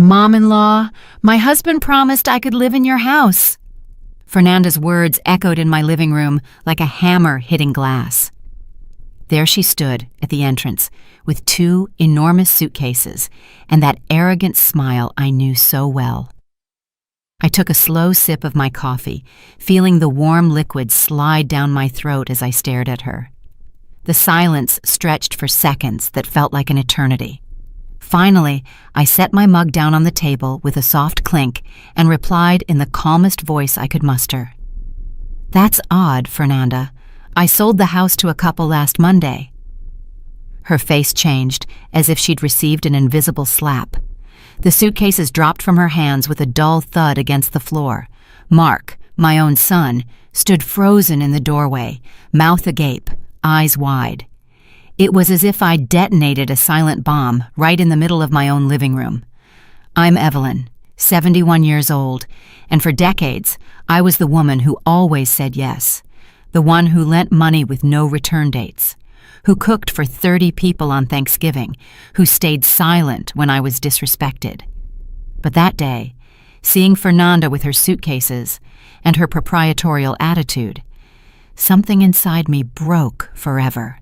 Mom-in-law, my husband promised I could live in your house. Fernanda's words echoed in my living room like a hammer hitting glass. There she stood at the entrance with 2 enormous suitcases and that arrogant smile I knew so well. I took a slow sip of my coffee, feeling the warm liquid slide down my throat as I stared at her. The silence stretched for seconds that felt like an eternity. Finally, I set my mug down on the table with a soft clink and replied in the calmest voice I could muster. "That's odd, Fernanda. I sold the house to a couple last Monday." Her face changed, as if she'd received an invisible slap. The suitcases dropped from her hands with a dull thud against the floor. Mark, my own son, stood frozen in the doorway, mouth agape, eyes wide. It was as if I'd detonated a silent bomb right in the middle of my own living room. I'm Evelyn, 71 years old, and for decades, I was the woman who always said yes, the one who lent money with no return dates, who cooked for 30 people on Thanksgiving, who stayed silent when I was disrespected. But that day, seeing Fernanda with her suitcases and her proprietorial attitude, something inside me broke forever.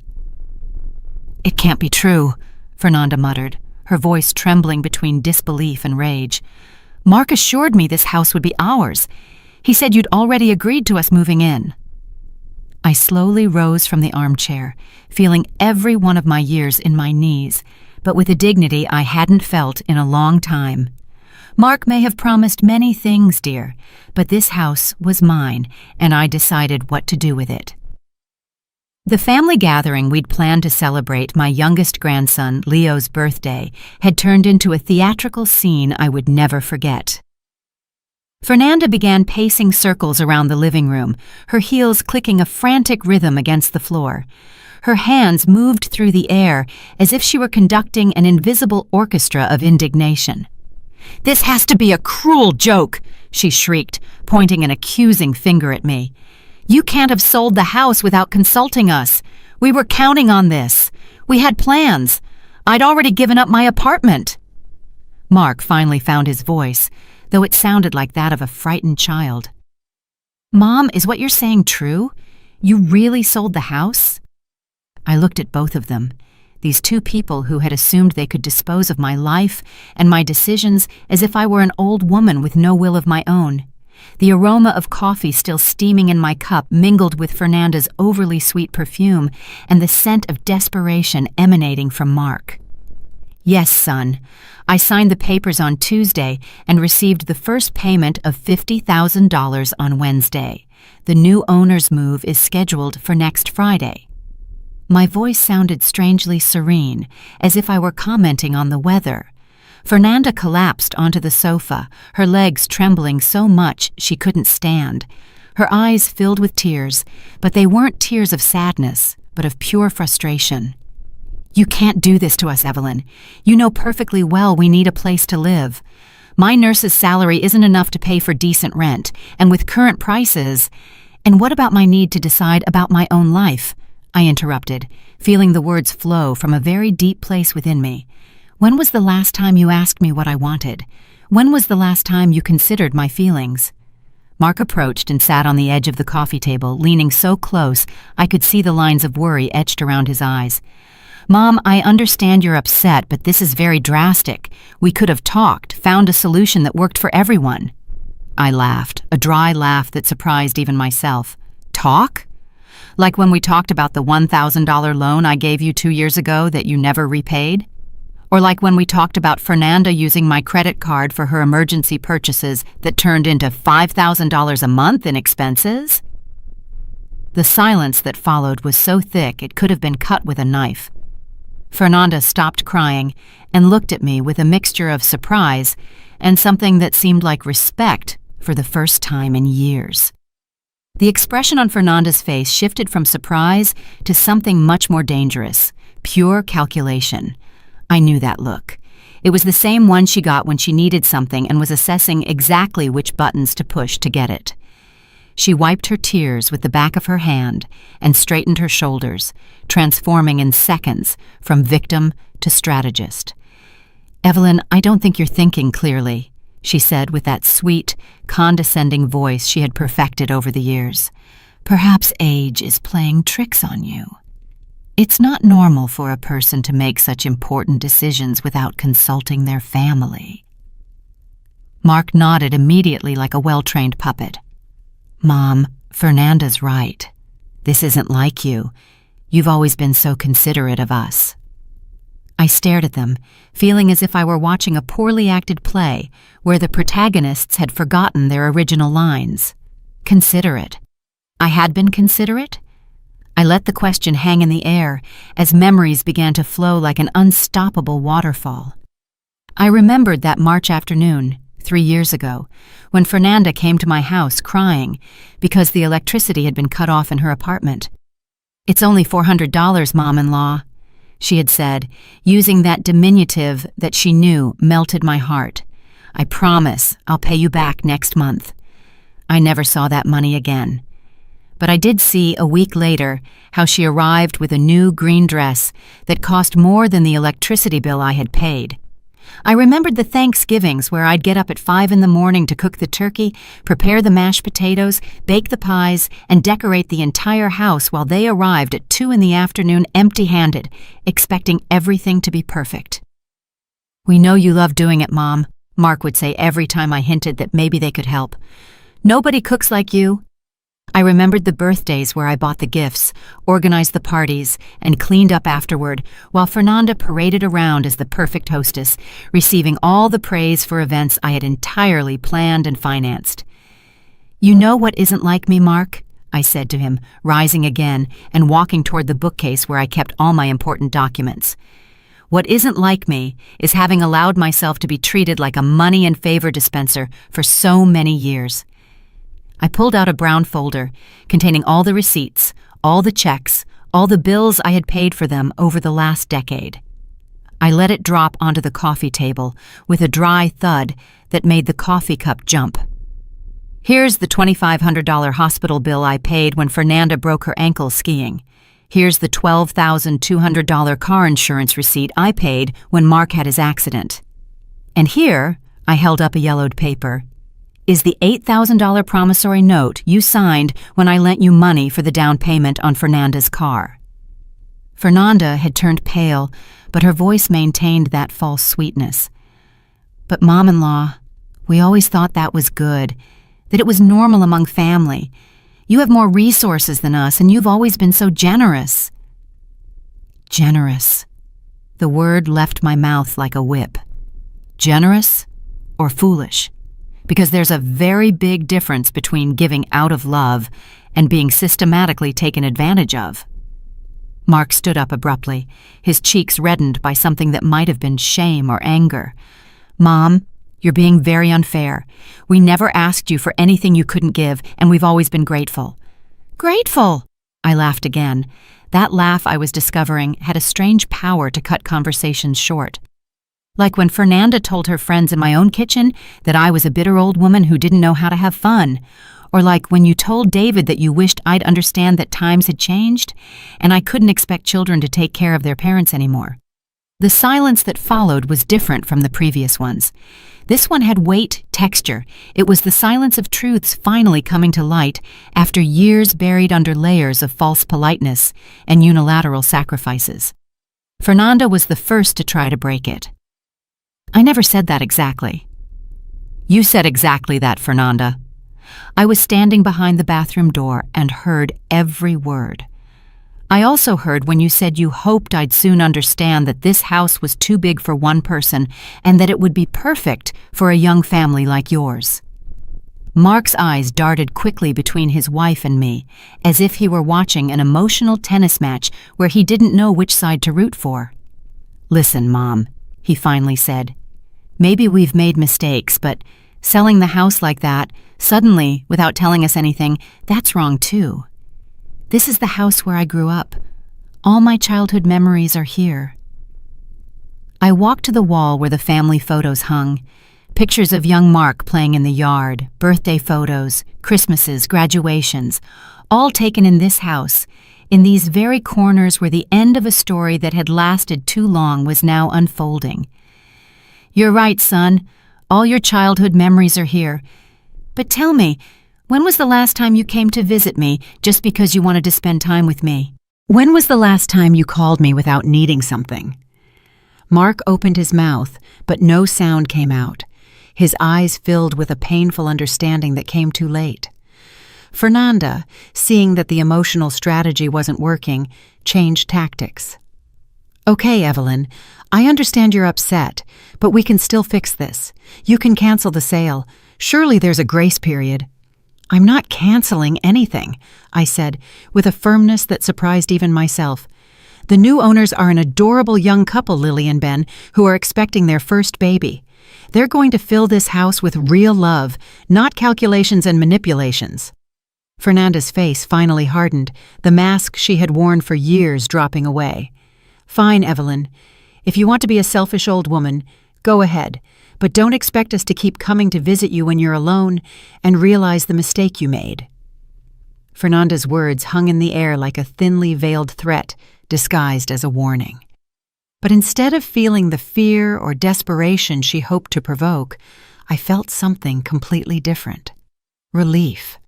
"It can't be true," Fernanda muttered, her voice trembling between disbelief and rage. "Mark assured me this house would be ours. He said you'd already agreed to us moving in." I slowly rose from the armchair, feeling every one of my years in my knees, but with a dignity I hadn't felt in a long time. "Mark may have promised many things, dear, but this house was mine, and I decided what to do with it." The family gathering we'd planned to celebrate my youngest grandson, Leo's birthday, had turned into a theatrical scene I would never forget. Fernanda began pacing circles around the living room, her heels clicking a frantic rhythm against the floor. Her hands moved through the air as if she were conducting an invisible orchestra of indignation. "This has to be a cruel joke," she shrieked, pointing an accusing finger at me. "You can't have sold the house without consulting us. We were counting on this. We had plans. I'd already given up my apartment." Mark finally found his voice, though it sounded like that of a frightened child. "Mom, is what you're saying true? You really sold the house?" I looked at both of them, these 2 people who had assumed they could dispose of my life and my decisions as if I were an old woman with no will of my own. The aroma of coffee still steaming in my cup mingled with Fernanda's overly sweet perfume and the scent of desperation emanating from Mark. "Yes, son. I signed the papers on Tuesday and received the first payment of $50,000 on Wednesday. The new owner's move is scheduled for next Friday." My voice sounded strangely serene, as if I were commenting on the weather. Fernanda collapsed onto the sofa, her legs trembling so much she couldn't stand. Her eyes filled with tears, but they weren't tears of sadness, but of pure frustration. "You can't do this to us, Evelyn. You know perfectly well we need a place to live. My nurse's salary isn't enough to pay for decent rent, and with current prices—" "And what about my need to decide about my own life?" I interrupted, feeling the words flow from a very deep place within me. "When was the last time you asked me what I wanted? When was the last time you considered my feelings?" Mark approached and sat on the edge of the coffee table, leaning so close I could see the lines of worry etched around his eyes. "Mom, I understand you're upset, but this is very drastic. We could have talked, found a solution that worked for everyone." I laughed, a dry laugh that surprised even myself. "Talk? Like when we talked about the $1,000 loan I gave you 2 years ago that you never repaid? Or like when we talked about Fernanda using my credit card for her emergency purchases that turned into $5,000 a month in expenses?" The silence that followed was so thick it could have been cut with a knife. Fernanda stopped crying and looked at me with a mixture of surprise and something that seemed like respect for the first time in years. The expression on Fernanda's face shifted from surprise to something much more dangerous, pure calculation. I knew that look. It was the same one she got when she needed something and was assessing exactly which buttons to push to get it. She wiped her tears with the back of her hand and straightened her shoulders, transforming in seconds from victim to strategist. "Evelyn, I don't think you're thinking clearly," she said with that sweet, condescending voice she had perfected over the years. "Perhaps age is playing tricks on you. It's not normal for a person to make such important decisions without consulting their family." Mark nodded immediately like a well-trained puppet. "Mom, Fernanda's right. This isn't like you. You've always been so considerate of us." I stared at them, feeling as if I were watching a poorly acted play where the protagonists had forgotten their original lines. Considerate. I had been considerate? I let the question hang in the air as memories began to flow like an unstoppable waterfall. I remembered that March afternoon, 3 years ago, when Fernanda came to my house crying because the electricity had been cut off in her apartment. "It's only $400, Mom-in-law," she had said, using that diminutive that she knew melted my heart. "I promise I'll pay you back next month." I never saw that money again. But I did see a week later how she arrived with a new green dress that cost more than the electricity bill I had paid. I remembered the Thanksgivings where I'd get up at 5 in the morning to cook the turkey, prepare the mashed potatoes, bake the pies, and decorate the entire house while they arrived at 2 in the afternoon empty-handed, expecting everything to be perfect. "We know you love doing it, Mom," Mark would say every time I hinted that maybe they could help. "Nobody cooks like you." I remembered the birthdays where I bought the gifts, organized the parties, and cleaned up afterward, while Fernanda paraded around as the perfect hostess, receiving all the praise for events I had entirely planned and financed. "You know what isn't like me, Mark?" I said to him, rising again and walking toward the bookcase where I kept all my important documents. "What isn't like me is having allowed myself to be treated like a money and favor dispenser for so many years." I pulled out a brown folder containing all the receipts, all the checks, all the bills I had paid for them over the last decade. I let it drop onto the coffee table with a dry thud that made the coffee cup jump. "Here's the $2,500 hospital bill I paid when Fernanda broke her ankle skiing. Here's the $12,200 car insurance receipt I paid when Mark had his accident. And here," I held up a yellowed paper, "is the $8,000 promissory note you signed when I lent you money for the down payment on Fernanda's car." Fernanda had turned pale, but her voice maintained that false sweetness. "But Mom-in-law, we always thought that was good, that it was normal among family. You have more resources than us, and you've always been so generous." Generous. The word left my mouth like a whip. Generous or foolish? Because there's a very big difference between giving out of love and being systematically taken advantage of. Mark stood up abruptly, his cheeks reddened by something that might have been shame or anger. "Mom, you're being very unfair. We never asked you for anything you couldn't give, and we've always been grateful." "Grateful!" I laughed again. That laugh I was discovering had a strange power to cut conversations short. Like when Fernanda told her friends in my own kitchen that I was a bitter old woman who didn't know how to have fun. Or like when you told David that you wished I'd understand that times had changed, and I couldn't expect children to take care of their parents anymore. The silence that followed was different from the previous ones. This one had weight, texture. It was the silence of truths finally coming to light after years buried under layers of false politeness and unilateral sacrifices. Fernanda was the first to try to break it. "I never said that exactly." "You said exactly that, Fernanda." I was standing behind the bathroom door and heard every word. "I also heard when you said you hoped I'd soon understand that this house was too big for one person and that it would be perfect for a young family like yours." Mark's eyes darted quickly between his wife and me, as if he were watching an emotional tennis match where he didn't know which side to root for. "Listen, Mom," he finally said. "Maybe we've made mistakes, but selling the house like that, suddenly, without telling us anything, that's wrong too. This is the house where I grew up. All my childhood memories are here." I walked to the wall where the family photos hung. Pictures of young Mark playing in the yard, birthday photos, Christmases, graduations, all taken in this house, in these very corners where the end of a story that had lasted too long was now unfolding. You're right, son. All your childhood memories are here. But tell me, when was the last time you came to visit me just because you wanted to spend time with me? When was the last time you called me without needing something? Mark opened his mouth, but no sound came out. His eyes filled with a painful understanding that came too late. Fernanda, seeing that the emotional strategy wasn't working, changed tactics. Okay, Evelyn, I understand you're upset, but we can still fix this. You can cancel the sale. Surely there's a grace period. I'm not canceling anything, I said, with a firmness that surprised even myself. The new owners are an adorable young couple, Lily and Ben, who are expecting their first baby. They're going to fill this house with real love, not calculations and manipulations. Fernanda's face finally hardened, the mask she had worn for years dropping away. Fine, Evelyn. If you want to be a selfish old woman, go ahead, but don't expect us to keep coming to visit you when you're alone and realize the mistake you made. Fernanda's words hung in the air like a thinly veiled threat, disguised as a warning. But instead of feeling the fear or desperation she hoped to provoke, I felt something completely different. Relief.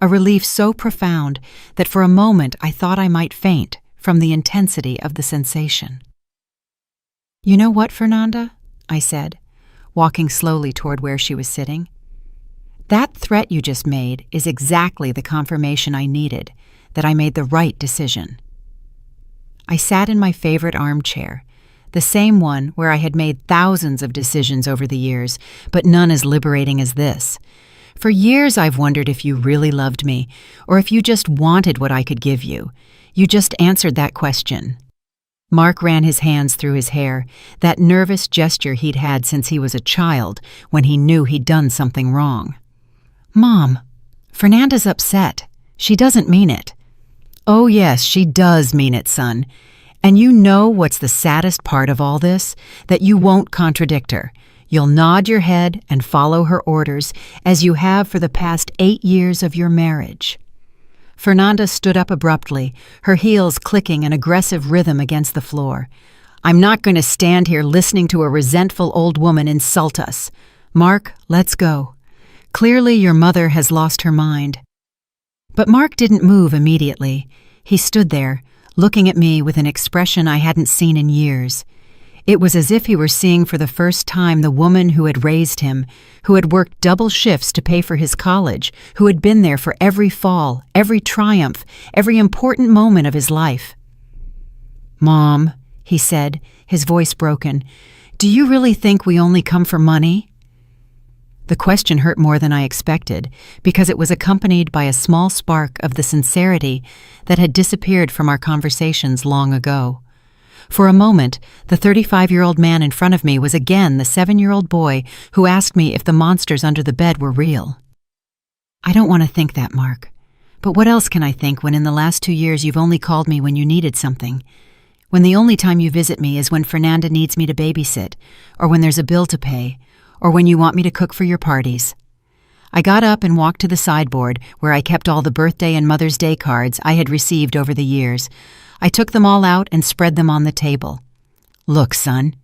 A relief so profound that for a moment I thought I might faint from the intensity of the sensation. You know what, Fernanda? I said, walking slowly toward where she was sitting. That threat you just made is exactly the confirmation I needed, that I made the right decision. I sat in my favorite armchair, the same one where I had made thousands of decisions over the years, but none as liberating as this. For years I've wondered if you really loved me, or if you just wanted what I could give you. You just answered that question. Mark ran his hands through his hair, that nervous gesture he'd had since he was a child, when he knew he'd done something wrong. Mom, Fernanda's upset. She doesn't mean it. Oh yes, she does mean it, son. And you know what's the saddest part of all this? That you won't contradict her. You'll nod your head and follow her orders, as you have for the past 8 years of your marriage. Fernanda stood up abruptly, her heels clicking an aggressive rhythm against the floor. I'm not going to stand here listening to a resentful old woman insult us. Mark, let's go. Clearly your mother has lost her mind. But Mark didn't move immediately. He stood there, looking at me with an expression I hadn't seen in years. It was as if he were seeing for the first time the woman who had raised him, who had worked double shifts to pay for his college, who had been there for every fall, every triumph, every important moment of his life. Mom, he said, his voice broken, do you really think we only come for money? The question hurt more than I expected, because it was accompanied by a small spark of the sincerity that had disappeared from our conversations long ago. For a moment, the 35-year-old man in front of me was again the 7-year-old boy who asked me if the monsters under the bed were real. I don't want to think that, Mark. But what else can I think when in the last 2 years you've only called me when you needed something? When the only time you visit me is when Fernanda needs me to babysit, or when there's a bill to pay, or when you want me to cook for your parties. I got up and walked to the sideboard where I kept all the birthday and Mother's Day cards I had received over the years. I took them all out and spread them on the table. Look, son,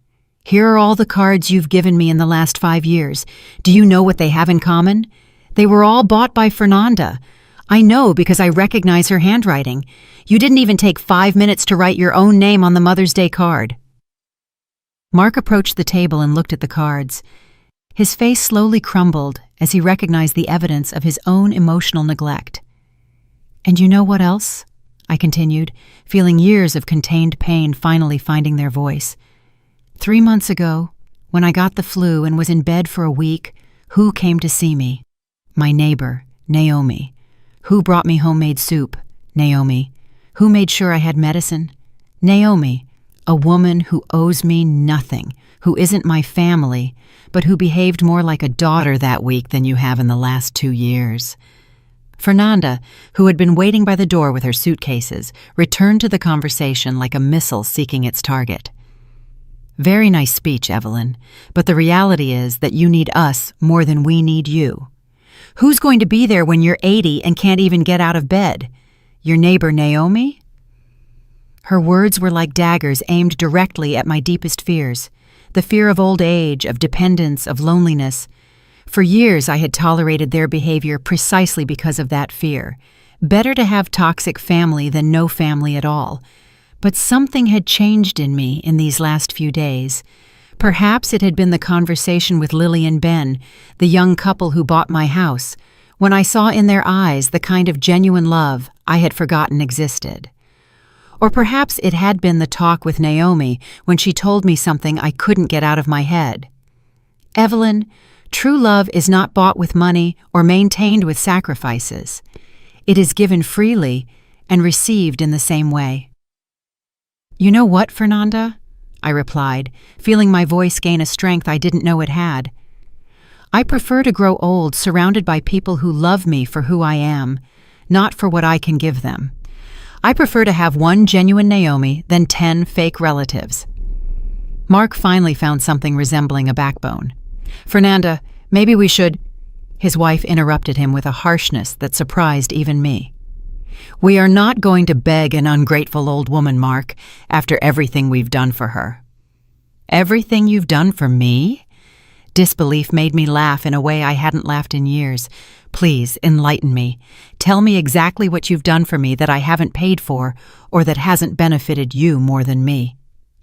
here are all the cards you've given me in the last 5 years. Do you know what they have in common? They were all bought by Fernanda. I know because I recognize her handwriting. You didn't even take 5 minutes to write your own name on the Mother's Day card. Mark approached the table and looked at the cards. His face slowly crumbled as he recognized the evidence of his own emotional neglect. And you know what else? I continued, feeling years of contained pain finally finding their voice. 3 months ago, when I got the flu and was in bed for a week, who came to see me? My neighbor, Naomi. Who brought me homemade soup? Naomi. Who made sure I had medicine? Naomi. A woman who owes me nothing, who isn't my family, but who behaved more like a daughter that week than you have in the last 2 years. Fernanda, who had been waiting by the door with her suitcases, returned to the conversation like a missile seeking its target. Very nice speech, Evelyn, but the reality is that you need us more than we need you. Who's going to be there when you're 80 and can't even get out of bed? Your neighbor Naomi? Her words were like daggers aimed directly at my deepest fears. the fear of old age, of dependence, of loneliness. For years I had tolerated their behavior precisely because of that fear. Better to have toxic family than no family at all. But something had changed in me in these last few days. Perhaps it had been the conversation with Lily and Ben, the young couple who bought my house, when I saw in their eyes the kind of genuine love I had forgotten existed. Or perhaps it had been the talk with Naomi when she told me something I couldn't get out of my head. Evelyn, true love is not bought with money or maintained with sacrifices. It is given freely and received in the same way. You know what, Fernanda? I replied, feeling my voice gain a strength I didn't know it had. I prefer to grow old surrounded by people who love me for who I am, not for what I can give them. I prefer to have one genuine Naomi than 10 fake relatives. Mark finally found something resembling a backbone. Fernanda, maybe we should... His wife interrupted him with a harshness that surprised even me. We are not going to beg an ungrateful old woman, Mark, after everything we've done for her. Everything you've done for me? Disbelief made me laugh in a way I hadn't laughed in years. Please, enlighten me. Tell me exactly what you've done for me that I haven't paid for, or that hasn't benefited you more than me.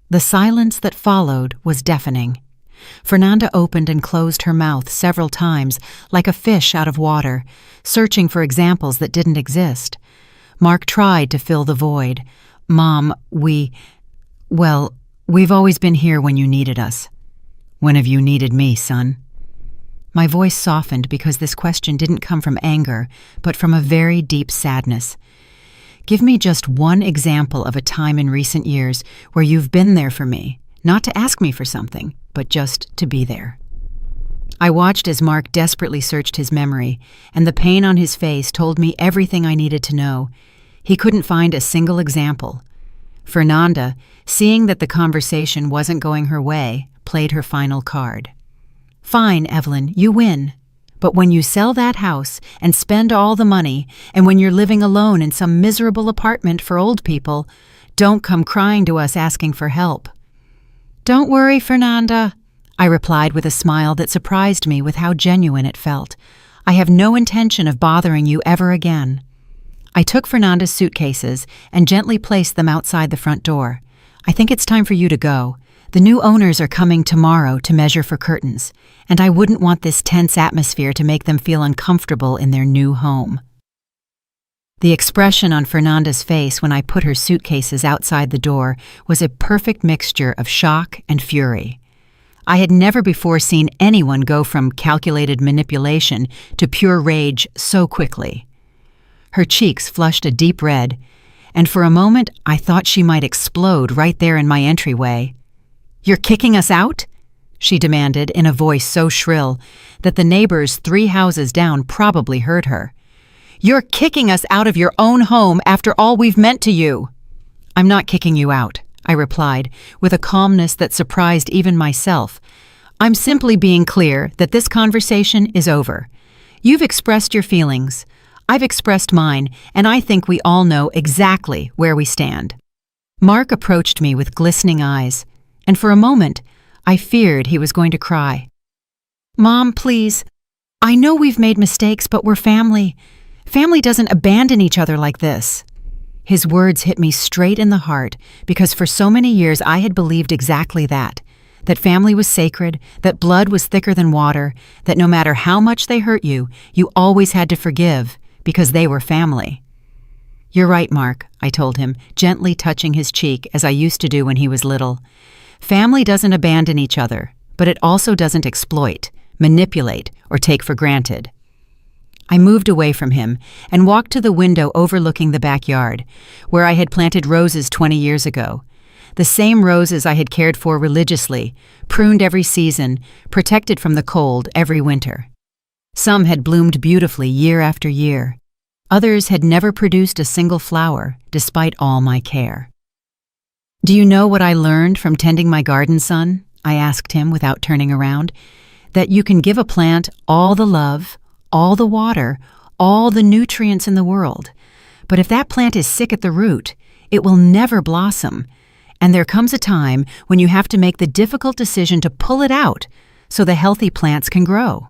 The silence that followed was deafening. Fernanda opened and closed her mouth several times, like a fish out of water, searching for examples that didn't exist. Mark tried to fill the void. Mom, we've always been here when you needed us. When have you needed me, son? My voice softened because this question didn't come from anger, but from a very deep sadness. Give me just one example of a time in recent years where you've been there for me, not to ask me for something, but just to be there. I watched as Mark desperately searched his memory, and the pain on his face told me everything I needed to know. He couldn't find a single example. Fernanda, seeing that the conversation wasn't going her way, played her final card. Fine, Evelyn, you win. But when you sell that house and spend all the money, and when you're living alone in some miserable apartment for old people, don't come crying to us asking for help. Don't worry, Fernanda, I replied with a smile that surprised me with how genuine it felt. I have no intention of bothering you ever again. I took Fernanda's suitcases and gently placed them outside the front door. I think it's time for you to go. The new owners are coming tomorrow to measure for curtains, and I wouldn't want this tense atmosphere to make them feel uncomfortable in their new home. The expression on Fernanda's face when I put her suitcases outside the door was a perfect mixture of shock and fury. I had never before seen anyone go from calculated manipulation to pure rage so quickly. Her cheeks flushed a deep red, and for a moment I thought she might explode right there in my entryway. You're kicking us out? She demanded in a voice so shrill that the neighbors 3 houses down probably heard her. You're kicking us out of your own home after all we've meant to you. I'm not kicking you out, I replied, with a calmness that surprised even myself. I'm simply being clear that this conversation is over. You've expressed your feelings. I've expressed mine, and I think we all know exactly where we stand. Mark approached me with glistening eyes, and for a moment, I feared he was going to cry. Mom, please. I know we've made mistakes, but we're family. Family doesn't abandon each other like this. His words hit me straight in the heart because for so many years I had believed exactly that family was sacred, that blood was thicker than water, that no matter how much they hurt you, you always had to forgive because they were family. You're right, Mark, I told him, gently touching his cheek as I used to do when he was little. Family doesn't abandon each other, but it also doesn't exploit, manipulate, or take for granted. I moved away from him and walked to the window overlooking the backyard, where I had planted roses 20 years ago. The same roses I had cared for religiously, pruned every season, protected from the cold every winter. Some had bloomed beautifully year after year. Others had never produced a single flower, despite all my care. Do you know what I learned from tending my garden, son? I asked him without turning around. That you can give a plant all the love, all the water, all the nutrients in the world. But if that plant is sick at the root, it will never blossom. And there comes a time when you have to make the difficult decision to pull it out so the healthy plants can grow.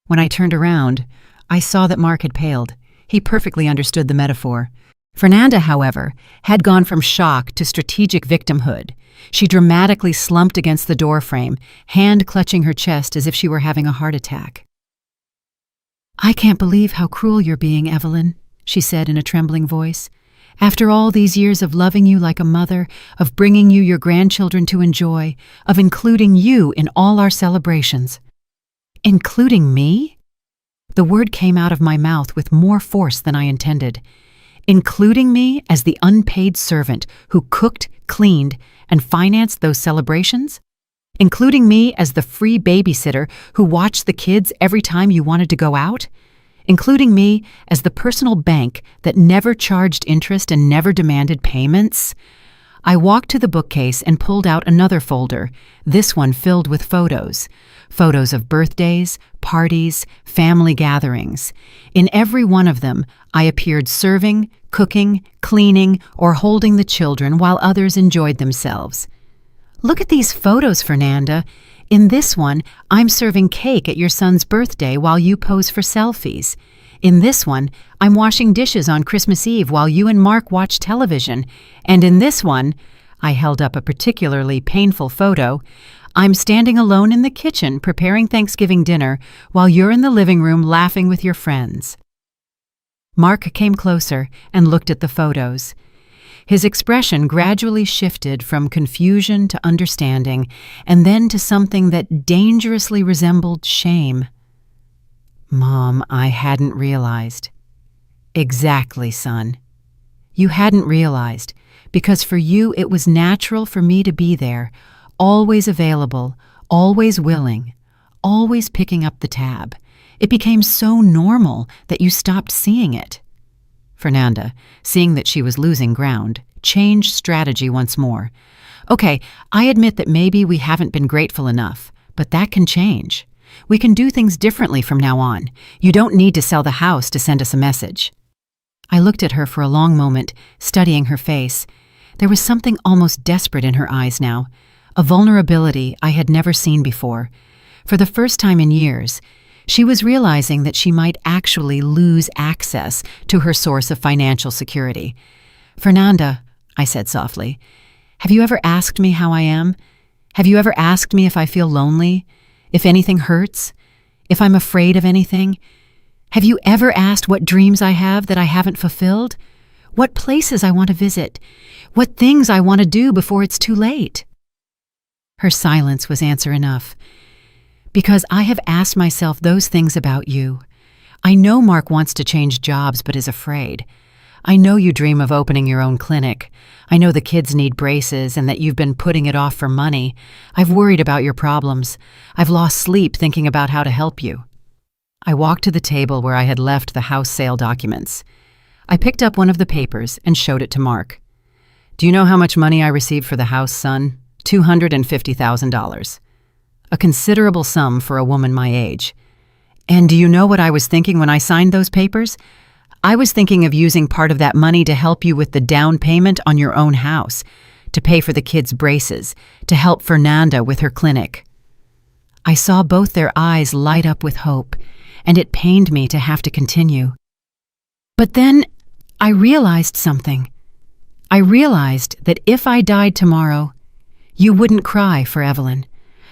When I turned around, I saw that Mark had paled. He perfectly understood the metaphor. Fernanda, however, had gone from shock to strategic victimhood. She dramatically slumped against the doorframe, hand clutching her chest as if she were having a heart attack. "I can't believe how cruel you're being, Evelyn," she said in a trembling voice. "After all these years of loving you like a mother, of bringing you your grandchildren to enjoy, of including you in all our celebrations." "Including me?" The word came out of my mouth with more force than I intended. Including me as the unpaid servant who cooked, cleaned, and financed those celebrations? Including me as the free babysitter who watched the kids every time you wanted to go out? Including me as the personal bank that never charged interest and never demanded payments? I walked to the bookcase and pulled out another folder, this one filled with photos. Photos of birthdays, parties, family gatherings. In every one of them, I appeared serving, cooking, cleaning, or holding the children while others enjoyed themselves. "Look at these photos, Fernanda. In this one, I'm serving cake at your son's birthday while you pose for selfies. In this one, I'm washing dishes on Christmas Eve while you and Mark watch television. And in this one," I held up a particularly painful photo, "I'm standing alone in the kitchen preparing Thanksgiving dinner while you're in the living room laughing with your friends." Mark came closer and looked at the photos. His expression gradually shifted from confusion to understanding, and then to something that dangerously resembled shame. "Mom, I hadn't realized." "Exactly, son. You hadn't realized, because for you it was natural for me to be there, always available, always willing, always picking up the tab. It became so normal that you stopped seeing it." Fernanda, seeing that she was losing ground, changed strategy once more. "Okay, I admit that maybe we haven't been grateful enough, but that can change. We can do things differently from now on. You don't need to sell the house to send us a message." I looked at her for a long moment, studying her face. There was something almost desperate in her eyes now, a vulnerability I had never seen before. For the first time in years, she was realizing that she might actually lose access to her source of financial security. "Fernanda," I said softly, "have you ever asked me how I am? Have you ever asked me if I feel lonely? If anything hurts? If I'm afraid of anything? Have you ever asked what dreams I have that I haven't fulfilled? What places I want to visit? What things I want to do before it's too late?" Her silence was answer enough. "Because I have asked myself those things about you. I know Mark wants to change jobs but is afraid. I know you dream of opening your own clinic. I know the kids need braces and that you've been putting it off for money. I've worried about your problems. I've lost sleep thinking about how to help you." I walked to the table where I had left the house sale documents. I picked up one of the papers and showed it to Mark. "Do you know how much money I received for the house, son? $250,000. A considerable sum for a woman my age. And do you know what I was thinking when I signed those papers? I was thinking of using part of that money to help you with the down payment on your own house, to pay for the kids' braces, to help Fernanda with her clinic." I saw both their eyes light up with hope, and it pained me to have to continue. But then I realized something. I realized that if I died tomorrow, you wouldn't cry for Evelyn,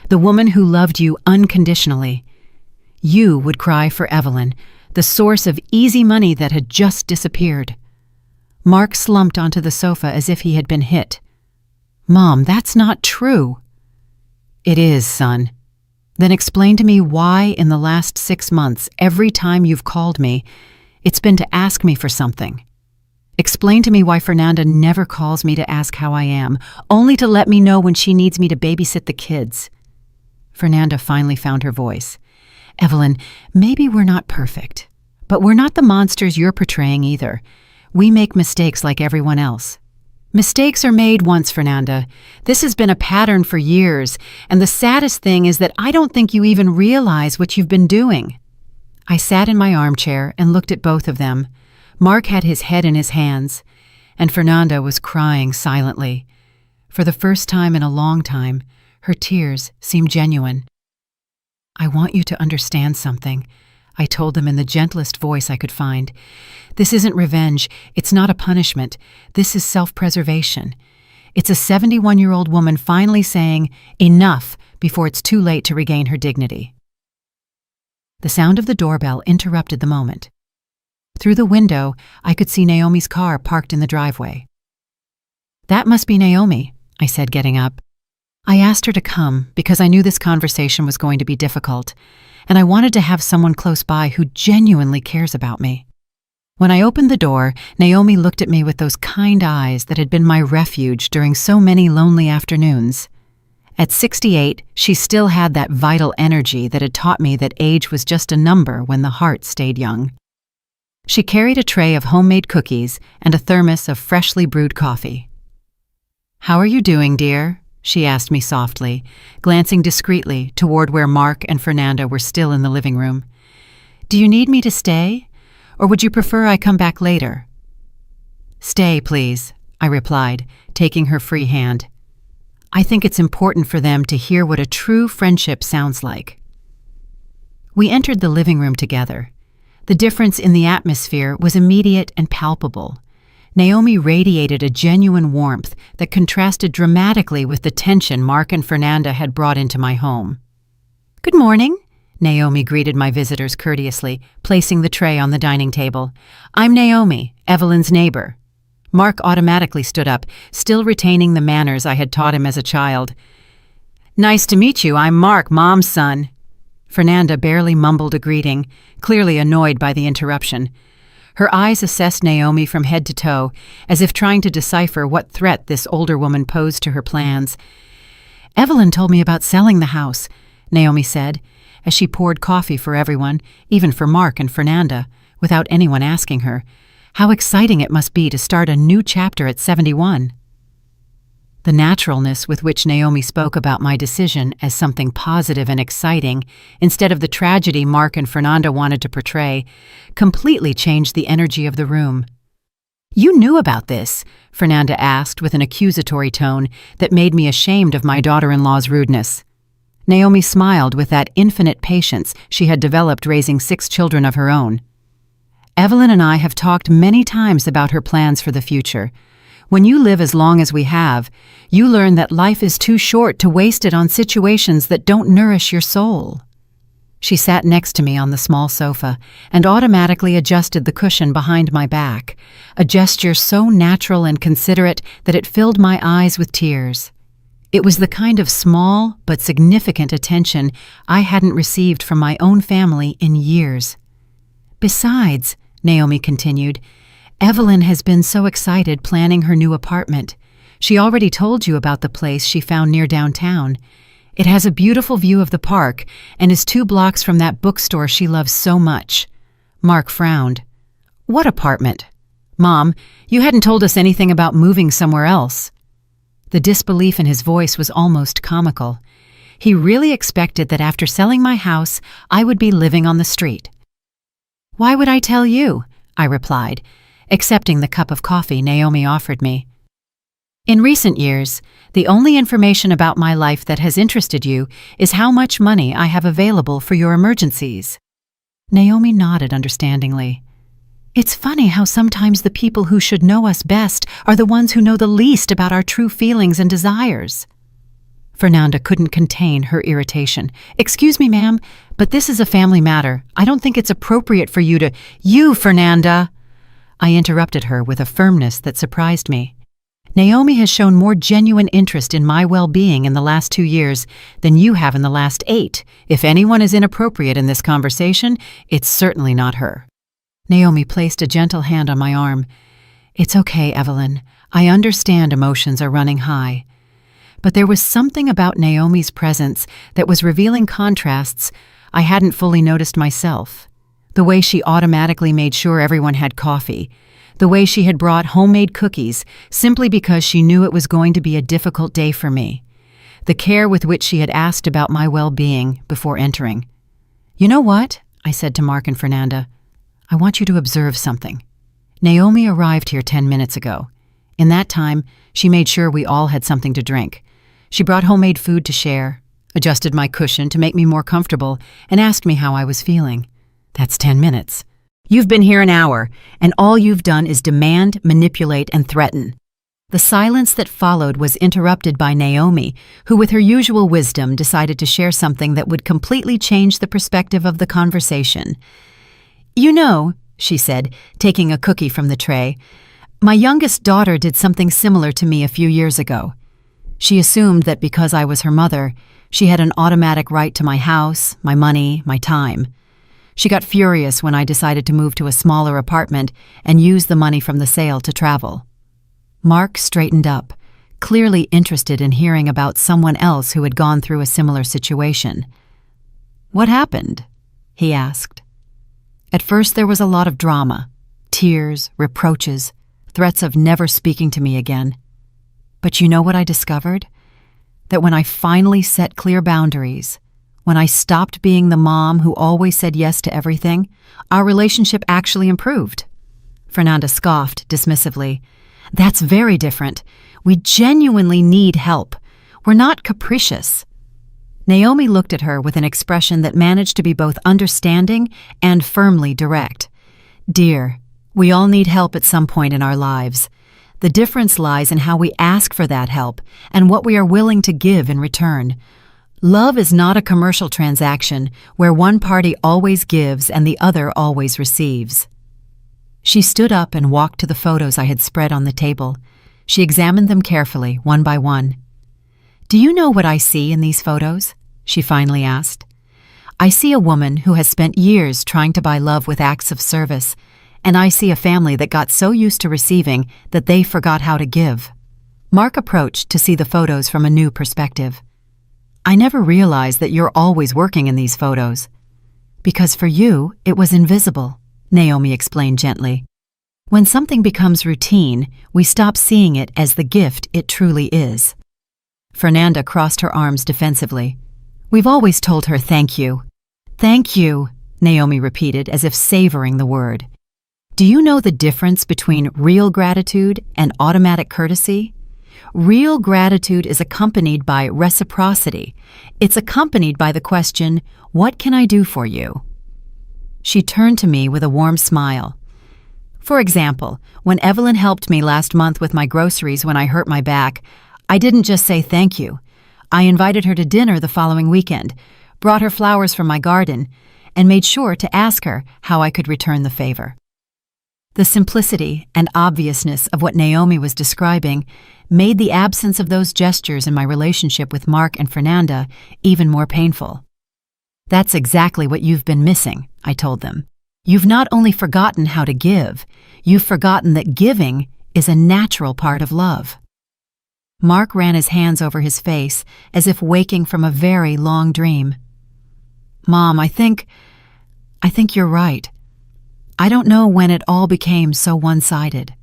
the woman who loved you unconditionally. You would cry for Evelyn, the source of easy money that had just disappeared. Mark slumped onto the sofa as if he had been hit. "Mom, that's not true." "It is, son." "Then explain to me why in the last 6 months, every time you've called me, it's been to ask me for something. Explain to me why Fernanda never calls me to ask how I am, only to let me know when she needs me to babysit the kids." Fernanda finally found her voice. "Evelyn, maybe we're not perfect, but we're not the monsters you're portraying either. We make mistakes like everyone else. Mistakes are made once, Fernanda. This has been a pattern for years, and the saddest thing is that I don't think you even realize what you've been doing." I sat in my armchair and looked at both of them. Mark had his head in his hands, and Fernanda was crying silently. For the first time in a long time, her tears seemed genuine. "I want you to understand something," I told them in the gentlest voice I could find. "This isn't revenge. It's not a punishment. This is self-preservation. It's a 71-year-old woman finally saying, 'Enough,' before it's too late to regain her dignity." The sound of the doorbell interrupted the moment. Through the window, I could see Naomi's car parked in the driveway. "That must be Naomi," I said, getting up. I asked her to come because I knew this conversation was going to be difficult, and I wanted to have someone close by who genuinely cares about me. When I opened the door, Naomi looked at me with those kind eyes that had been my refuge during so many lonely afternoons. At 68, she still had that vital energy that had taught me that age was just a number when the heart stayed young. She carried a tray of homemade cookies and a thermos of freshly brewed coffee. "How are you doing, dear?" she asked me softly, glancing discreetly toward where Mark and Fernanda were still in the living room. "Do you need me to stay, or would you prefer I come back later?" "Stay, please," I replied, taking her free hand. "I think it's important for them to hear what a true friendship sounds like." We entered the living room together. The difference in the atmosphere was immediate and palpable. Naomi radiated a genuine warmth that contrasted dramatically with the tension Mark and Fernanda had brought into my home. "Good morning," Naomi greeted my visitors courteously, placing the tray on the dining table. "I'm Naomi, Evelyn's neighbor." Mark automatically stood up, still retaining the manners I had taught him as a child. "Nice to meet you. I'm Mark, Mom's son." Fernanda barely mumbled a greeting, clearly annoyed by the interruption. Her eyes assessed Naomi from head to toe, as if trying to decipher what threat this older woman posed to her plans. "Evelyn told me about selling the house," Naomi said, as she poured coffee for everyone, even for Mark and Fernanda, without anyone asking her. How exciting it must be to start a new chapter at 71. The naturalness with which Naomi spoke about my decision as something positive and exciting, instead of the tragedy Mark and Fernanda wanted to portray, completely changed the energy of the room. "You knew about this?" Fernanda asked with an accusatory tone that made me ashamed of my daughter-in-law's rudeness. Naomi smiled with that infinite patience she had developed raising 6 children of her own. "Evelyn and I have talked many times about her plans for the future. When you live as long as we have, you learn that life is too short to waste it on situations that don't nourish your soul." She sat next to me on the small sofa and automatically adjusted the cushion behind my back, a gesture so natural and considerate that it filled my eyes with tears. It was the kind of small but significant attention I hadn't received from my own family in years. "Besides," Naomi continued, "Evelyn has been so excited planning her new apartment. She already told you about the place she found near downtown. It has a beautiful view of the park and is 2 blocks from that bookstore she loves so much." Mark frowned. "What apartment?" "Mom, you hadn't told us anything about moving somewhere else." The disbelief in his voice was almost comical. He really expected that after selling my house, I would be living on the street. "Why would I tell you?" I replied, accepting the cup of coffee Naomi offered me. "In recent years, the only information about my life that has interested you is how much money I have available for your emergencies." Naomi nodded understandingly. "It's funny how sometimes the people who should know us best are the ones who know the least about our true feelings and desires." Fernanda couldn't contain her irritation. "Excuse me, ma'am, but this is a family matter. I don't think it's appropriate for you to—" "You, Fernanda!" I interrupted her with a firmness that surprised me. "Naomi has shown more genuine interest in my well-being in the last 2 years than you have in the last 8. If anyone is inappropriate in this conversation, it's certainly not her." Naomi placed a gentle hand on my arm. "It's okay, Evelyn. I understand emotions are running high." But there was something about Naomi's presence that was revealing contrasts I hadn't fully noticed myself. The way she automatically made sure everyone had coffee. The way she had brought homemade cookies simply because she knew it was going to be a difficult day for me. The care with which she had asked about my well-being before entering. "You know what?" I said to Mark and Fernanda. "I want you to observe something. Naomi arrived here 10 minutes ago. In that time, she made sure we all had something to drink. She brought homemade food to share, adjusted my cushion to make me more comfortable, and asked me how I was feeling. That's 10 minutes. You've been here an hour, and all you've done is demand, manipulate, and threaten. The silence that followed was interrupted by Naomi, who with her usual wisdom decided to share something that would completely change the perspective of the conversation. "You know," she said, taking a cookie from the tray, "my youngest daughter did something similar to me a few years ago. She assumed that because I was her mother, she had an automatic right to my house, my money, my time. She got furious when I decided to move to a smaller apartment and use the money from the sale to travel." Mark straightened up, clearly interested in hearing about someone else who had gone through a similar situation. "What happened?" he asked. At first there was a lot of drama, tears, reproaches, threats of never speaking to me again. But you know what I discovered? That when I finally set clear boundaries, when I stopped being the mom who always said yes to everything, our relationship actually improved. Fernanda scoffed dismissively. "That's very different. We genuinely need help. We're not capricious." Naomi looked at her with an expression that managed to be both understanding and firmly direct. "Dear, we all need help at some point in our lives. The difference lies in how we ask for that help and what we are willing to give in return. Love is not a commercial transaction where one party always gives and the other always receives." She stood up and walked to the photos I had spread on the table. She examined them carefully, one by one. "Do you know what I see in these photos?" she finally asked. "I see a woman who has spent years trying to buy love with acts of service, and I see a family that got so used to receiving that they forgot how to give." Mark approached to see the photos from a new perspective. "I never realized that you're always working in these photos." "Because for you, it was invisible," Naomi explained gently. "When something becomes routine, we stop seeing it as the gift it truly is." Fernanda crossed her arms defensively. "We've always told her thank you." "Thank you," Naomi repeated as if savoring the word. "Do you know the difference between real gratitude and automatic courtesy? Real gratitude is accompanied by reciprocity. It's accompanied by the question, 'What can I do for you?'" She turned to me with a warm smile. "For example, when Evelyn helped me last month with my groceries when I hurt my back, I didn't just say thank you. I invited her to dinner the following weekend, brought her flowers from my garden, and made sure to ask her how I could return the favor." The simplicity and obviousness of what Naomi was describing made the absence of those gestures in my relationship with Mark and Fernanda even more painful. "That's exactly what you've been missing," I told them. "You've not only forgotten how to give, you've forgotten that giving is a natural part of love." Mark ran his hands over his face as if waking from a very long dream. "Mom, I think you're right. I don't know when it all became so one-sided."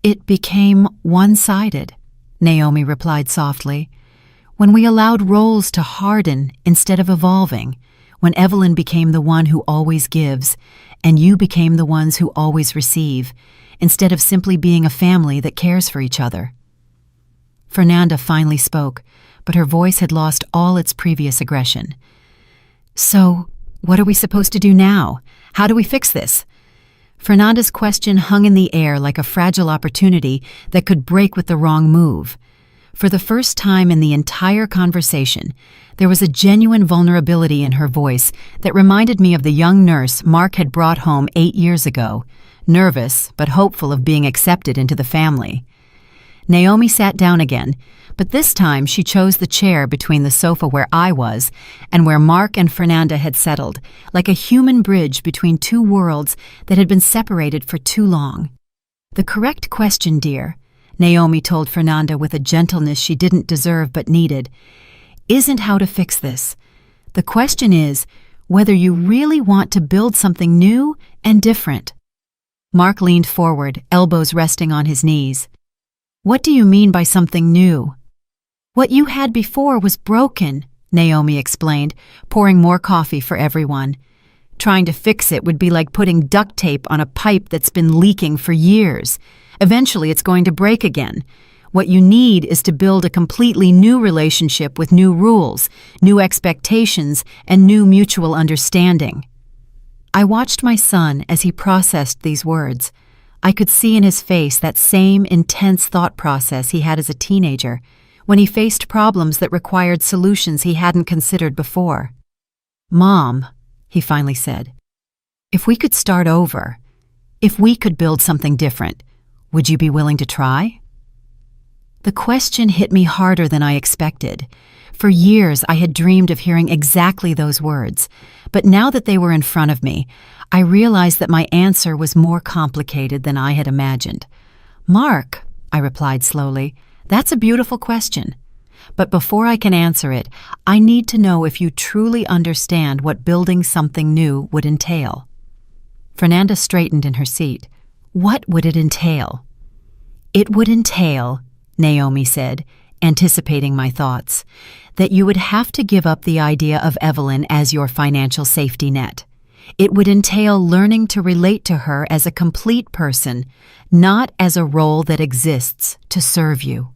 "It became one-sided," Naomi replied softly, "when we allowed roles to harden instead of evolving, when Evelyn became the one who always gives, and you became the ones who always receive, instead of simply being a family that cares for each other." Fernanda finally spoke, but her voice had lost all its previous aggression. "So, what are we supposed to do now? How do we fix this?" Fernanda's question hung in the air like a fragile opportunity that could break with the wrong move. For the first time in the entire conversation, there was a genuine vulnerability in her voice that reminded me of the young nurse Mark had brought home 8 years ago, nervous but hopeful of being accepted into the family. Naomi sat down again, but this time she chose the chair between the sofa where I was and where Mark and Fernanda had settled, like a human bridge between two worlds that had been separated for too long. "The correct question, dear," Naomi told Fernanda with a gentleness she didn't deserve but needed, "isn't how to fix this. The question is whether you really want to build something new and different." Mark leaned forward, elbows resting on his knees. "What do you mean by something new?" "What you had before was broken," Naomi explained, pouring more coffee for everyone. Trying to fix it would be like putting duct tape on a pipe that's been leaking for years. Eventually, it's going to break again. What you need is to build a completely new relationship with new rules, new expectations, and new mutual understanding. I watched my son as he processed these words. I could see in his face that same intense thought process he had as a teenager, when he faced problems that required solutions he hadn't considered before. "Mom," he finally said, "if we could start over, if we could build something different, would you be willing to try?" The question hit me harder than I expected. For years, I had dreamed of hearing exactly those words, but now that they were in front of me, I realized that my answer was more complicated than I had imagined. "Mark," I replied slowly, "that's a beautiful question. But before I can answer it, I need to know if you truly understand what building something new would entail." Fernanda straightened in her seat. "What would it entail?" "It would entail," Naomi said, anticipating my thoughts, "that you would have to give up the idea of Evelyn as your financial safety net. It would entail learning to relate to her as a complete person, not as a role that exists to serve you."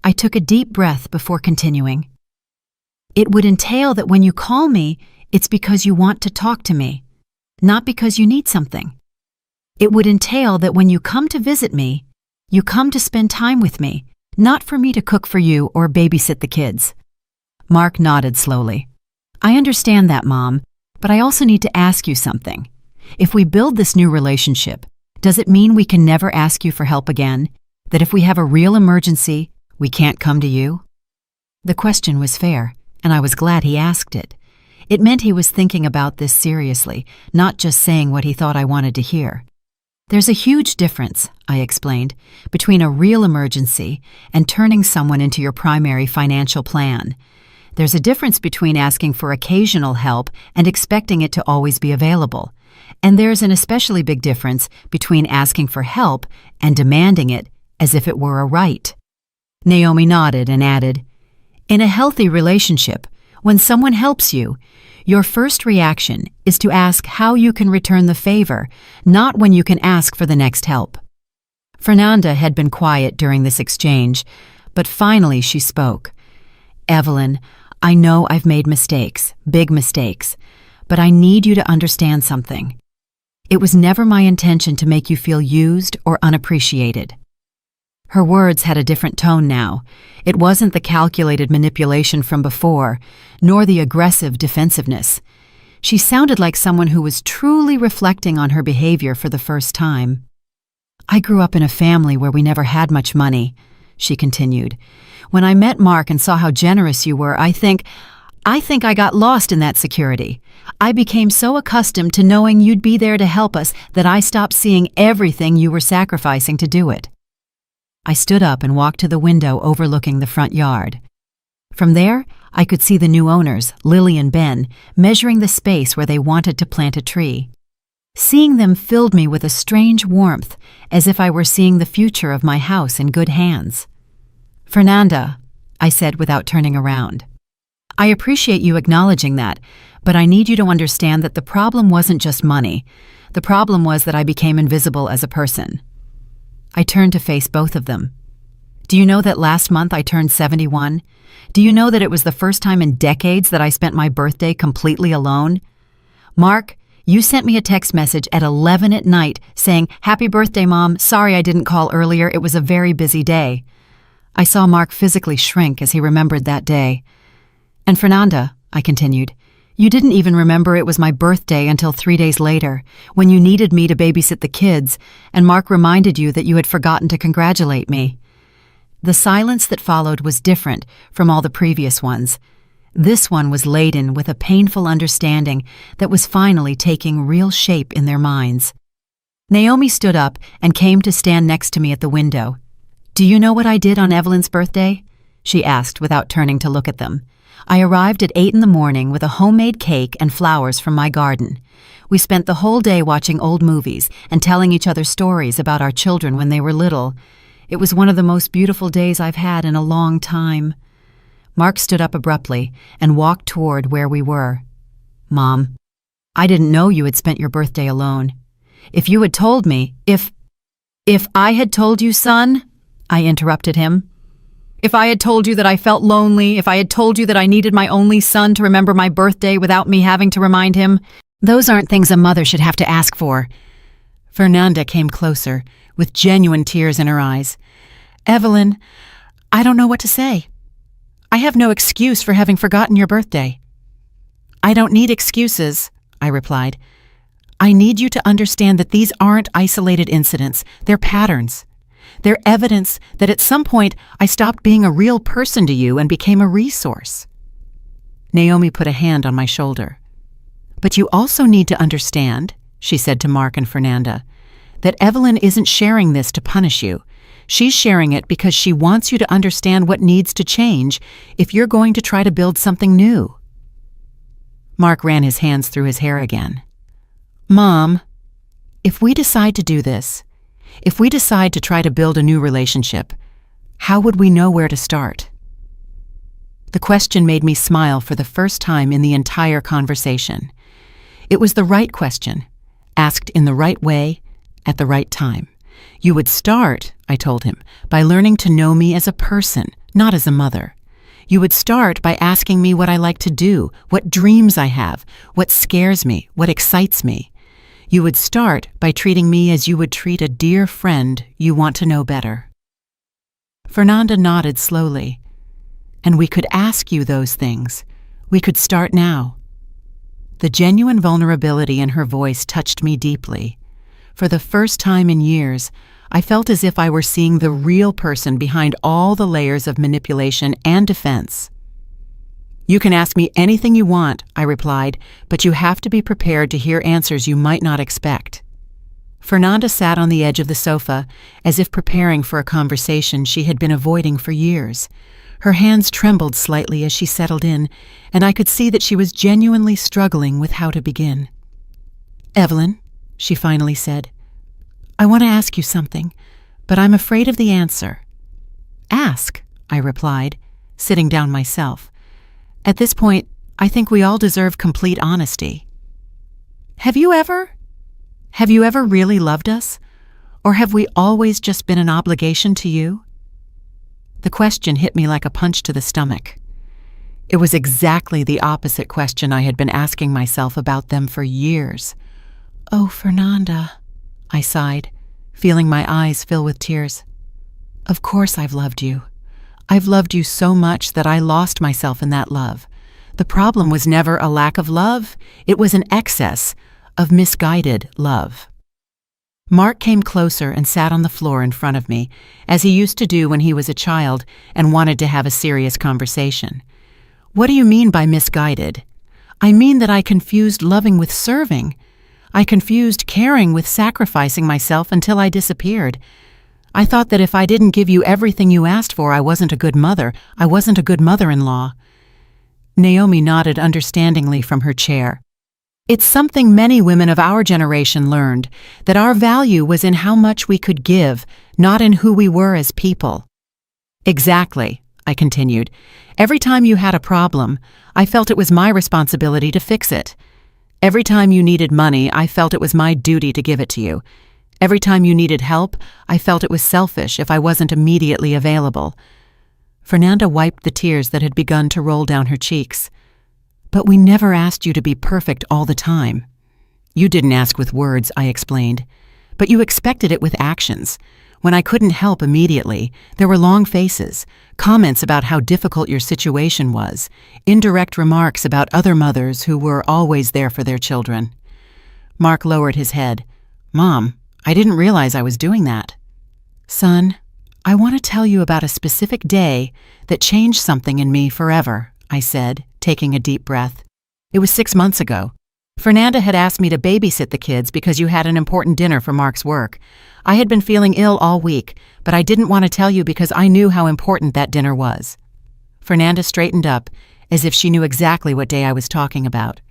I took a deep breath before continuing. "It would entail that when you call me, it's because you want to talk to me, not because you need something. It would entail that when you come to visit me, you come to spend time with me, not for me to cook for you or babysit the kids." Mark nodded slowly. "I understand that, Mom, but I also need to ask you something. If we build this new relationship, does it mean we can never ask you for help again? That if we have a real emergency, we can't come to you?" The question was fair, and I was glad he asked it. It meant he was thinking about this seriously, not just saying what he thought I wanted to hear. "There's a huge difference," I explained, "between a real emergency and turning someone into your primary financial plan. There's a difference between asking for occasional help and expecting it to always be available. And there's an especially big difference between asking for help and demanding it as if it were a right." Naomi nodded and added, "In a healthy relationship, when someone helps you, your first reaction is to ask how you can return the favor, not when you can ask for the next help." Fernanda had been quiet during this exchange, but finally she spoke. "Evelyn, I know I've made mistakes, big mistakes, but I need you to understand something. It was never my intention to make you feel used or unappreciated." Her words had a different tone now. It wasn't the calculated manipulation from before, nor the aggressive defensiveness. She sounded like someone who was truly reflecting on her behavior for the first time. "I grew up in a family where we never had much money," she continued. "When I met Mark and saw how generous you were, I think I got lost in that security. I became so accustomed to knowing you'd be there to help us that I stopped seeing everything you were sacrificing to do it." I stood up and walked to the window overlooking the front yard. From there, I could see the new owners, Lily and Ben, measuring the space where they wanted to plant a tree. Seeing them filled me with a strange warmth, as if I were seeing the future of my house in good hands. "Fernanda," I said without turning around, "I appreciate you acknowledging that, but I need you to understand that the problem wasn't just money. The problem was that I became invisible as a person." I turned to face both of them. "Do you know that last month I turned 71? Do you know that it was the first time in decades that I spent my birthday completely alone? Mark, you sent me a text message at 11 at night saying, 'Happy birthday, Mom. Sorry I didn't call earlier. It was a very busy day.'" I saw Mark physically shrink as he remembered that day. "And Fernanda," I continued, "you didn't even remember it was my birthday until 3 days later, when you needed me to babysit the kids, and Mark reminded you that you had forgotten to congratulate me." The silence that followed was different from all the previous ones. This one was laden with a painful understanding that was finally taking real shape in their minds. Naomi stood up and came to stand next to me at the window. "Do you know what I did on Evelyn's birthday?" she asked without turning to look at them. "I arrived at 8 in the morning with a homemade cake and flowers from my garden. We spent the whole day watching old movies and telling each other stories about our children when they were little. It was one of the most beautiful days I've had in a long time." Mark stood up abruptly and walked toward where we were. "Mom, I didn't know you had spent your birthday alone. If you had told me, if I had told you, son, I interrupted him. If I had told you that I felt lonely, if I had told you that I needed my only son to remember my birthday without me having to remind him, those aren't things a mother should have to ask for. Fernanda came closer, with genuine tears in her eyes. Evelyn, I don't know what to say. I have no excuse for having forgotten your birthday. I don't need excuses, I replied. I need you to understand that these aren't isolated incidents, they're patterns. They're evidence that at some point I stopped being a real person to you and became a resource. Naomi put a hand on my shoulder. But you also need to understand, she said to Mark and Fernanda, that Evelyn isn't sharing this to punish you. She's sharing it because she wants you to understand what needs to change if you're going to try to build something new. Mark ran his hands through his hair again. Mom, if we decide to do this, if we decide to try to build a new relationship, how would we know where to start? The question made me smile for the first time in the entire conversation. It was the right question, asked in the right way, at the right time. You would start, I told him, by learning to know me as a person, not as a mother. You would start by asking me what I like to do, what dreams I have, what scares me, what excites me. You would start by treating me as you would treat a dear friend you want to know better. Fernanda nodded slowly. And we could ask you those things. We could start now. The genuine vulnerability in her voice touched me deeply. For the first time in years, I felt as if I were seeing the real person behind all the layers of manipulation and defense. You can ask me anything you want, I replied, but you have to be prepared to hear answers you might not expect. Fernanda sat on the edge of the sofa, as if preparing for a conversation she had been avoiding for years. Her hands trembled slightly as she settled in, and I could see that she was genuinely struggling with how to begin. Evelyn, she finally said, I want to ask you something, but I'm afraid of the answer. Ask, I replied, sitting down myself. At this point, I think we all deserve complete honesty. Have you ever really loved us? Or have we always just been an obligation to you? The question hit me like a punch to the stomach. It was exactly the opposite question I had been asking myself about them for years. Oh, Fernanda, I sighed, feeling my eyes fill with tears. Of course I've loved you. I've loved you so much that I lost myself in that love. The problem was never a lack of love. It was an excess of misguided love. Mark came closer and sat on the floor in front of me, as he used to do when he was a child and wanted to have a serious conversation. What do you mean by misguided? I mean that I confused loving with serving. I confused caring with sacrificing myself until I disappeared. I thought that if I didn't give you everything you asked for, I wasn't a good mother. I wasn't a good mother-in-law. Naomi nodded understandingly from her chair. It's something many women of our generation learned, that our value was in how much we could give, not in who we were as people. Exactly, I continued. Every time you had a problem, I felt it was my responsibility to fix it. Every time you needed money, I felt it was my duty to give it to you. Every time you needed help, I felt it was selfish if I wasn't immediately available. Fernanda wiped the tears that had begun to roll down her cheeks. But we never asked you to be perfect all the time. You didn't ask with words, I explained, but you expected it with actions. When I couldn't help immediately, there were long faces, comments about how difficult your situation was, indirect remarks about other mothers who were always there for their children. Mark lowered his head. Mom, I didn't realize I was doing that. Son, I want to tell you about a specific day that changed something in me forever, I said, taking a deep breath. It was 6 months ago. Fernanda had asked me to babysit the kids because you had an important dinner for Mark's work. I had been feeling ill all week, but I didn't want to tell you because I knew how important that dinner was. Fernanda straightened up, as if she knew exactly what day I was talking about.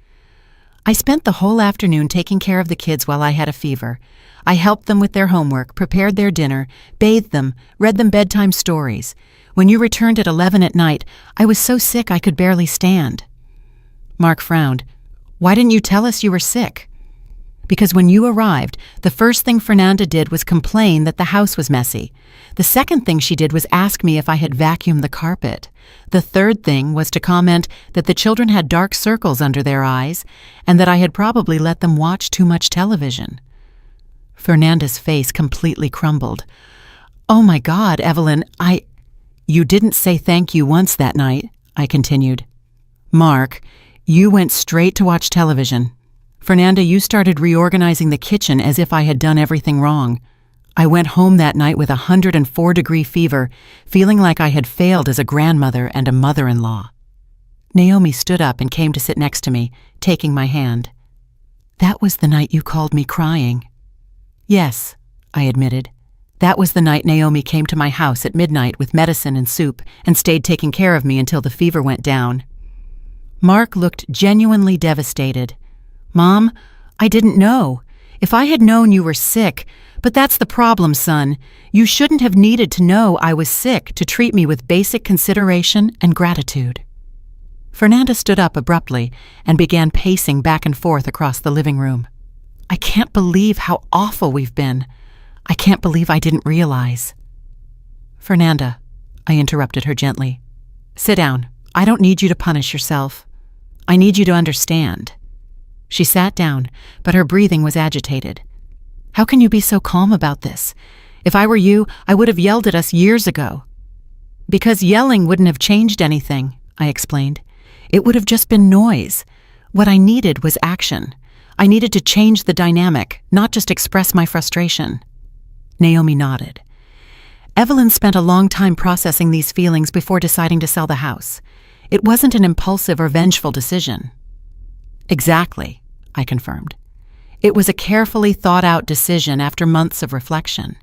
I spent the whole afternoon taking care of the kids while I had a fever. I helped them with their homework, prepared their dinner, bathed them, read them bedtime stories. When you returned at 11 at night, I was so sick I could barely stand. Mark frowned. Why didn't you tell us you were sick?" "Because when you arrived, the first thing Fernanda did was complain that the house was messy. The second thing she did was ask me if I had vacuumed the carpet. The third thing was to comment that the children had dark circles under their eyes and that I had probably let them watch too much television." Fernanda's face completely crumbled. "Oh my God, Evelyn, You didn't say thank you once that night," I continued. "Mark, you went straight to watch television. Fernanda, you started reorganizing the kitchen as if I had done everything wrong. I went home that night with a 104-degree fever, feeling like I had failed as a grandmother and a mother-in-law." Naomi stood up and came to sit next to me, taking my hand. "That was the night you called me crying." "Yes," I admitted. "That was the night Naomi came to my house at midnight with medicine and soup and stayed taking care of me until the fever went down." Mark looked genuinely devastated. "Mom, I didn't know. If I had known you were sick, but that's the problem, son. You shouldn't have needed to know I was sick to treat me with basic consideration and gratitude." Fernanda stood up abruptly and began pacing back and forth across the living room. "I can't believe how awful we've been. I can't believe I didn't realize." "Fernanda," I interrupted her gently, "sit down. I don't need you to punish yourself. I need you to understand." She sat down, but her breathing was agitated. "How can you be so calm about this? If I were you, I would have yelled at us years ago." "Because yelling wouldn't have changed anything," I explained. "It would have just been noise. What I needed was action. I needed to change the dynamic, not just express my frustration." Naomi nodded. "Evelyn spent a long time processing these feelings before deciding to sell the house. It wasn't an impulsive or vengeful decision." "Exactly," I confirmed. "It was a carefully thought-out decision after months of reflection.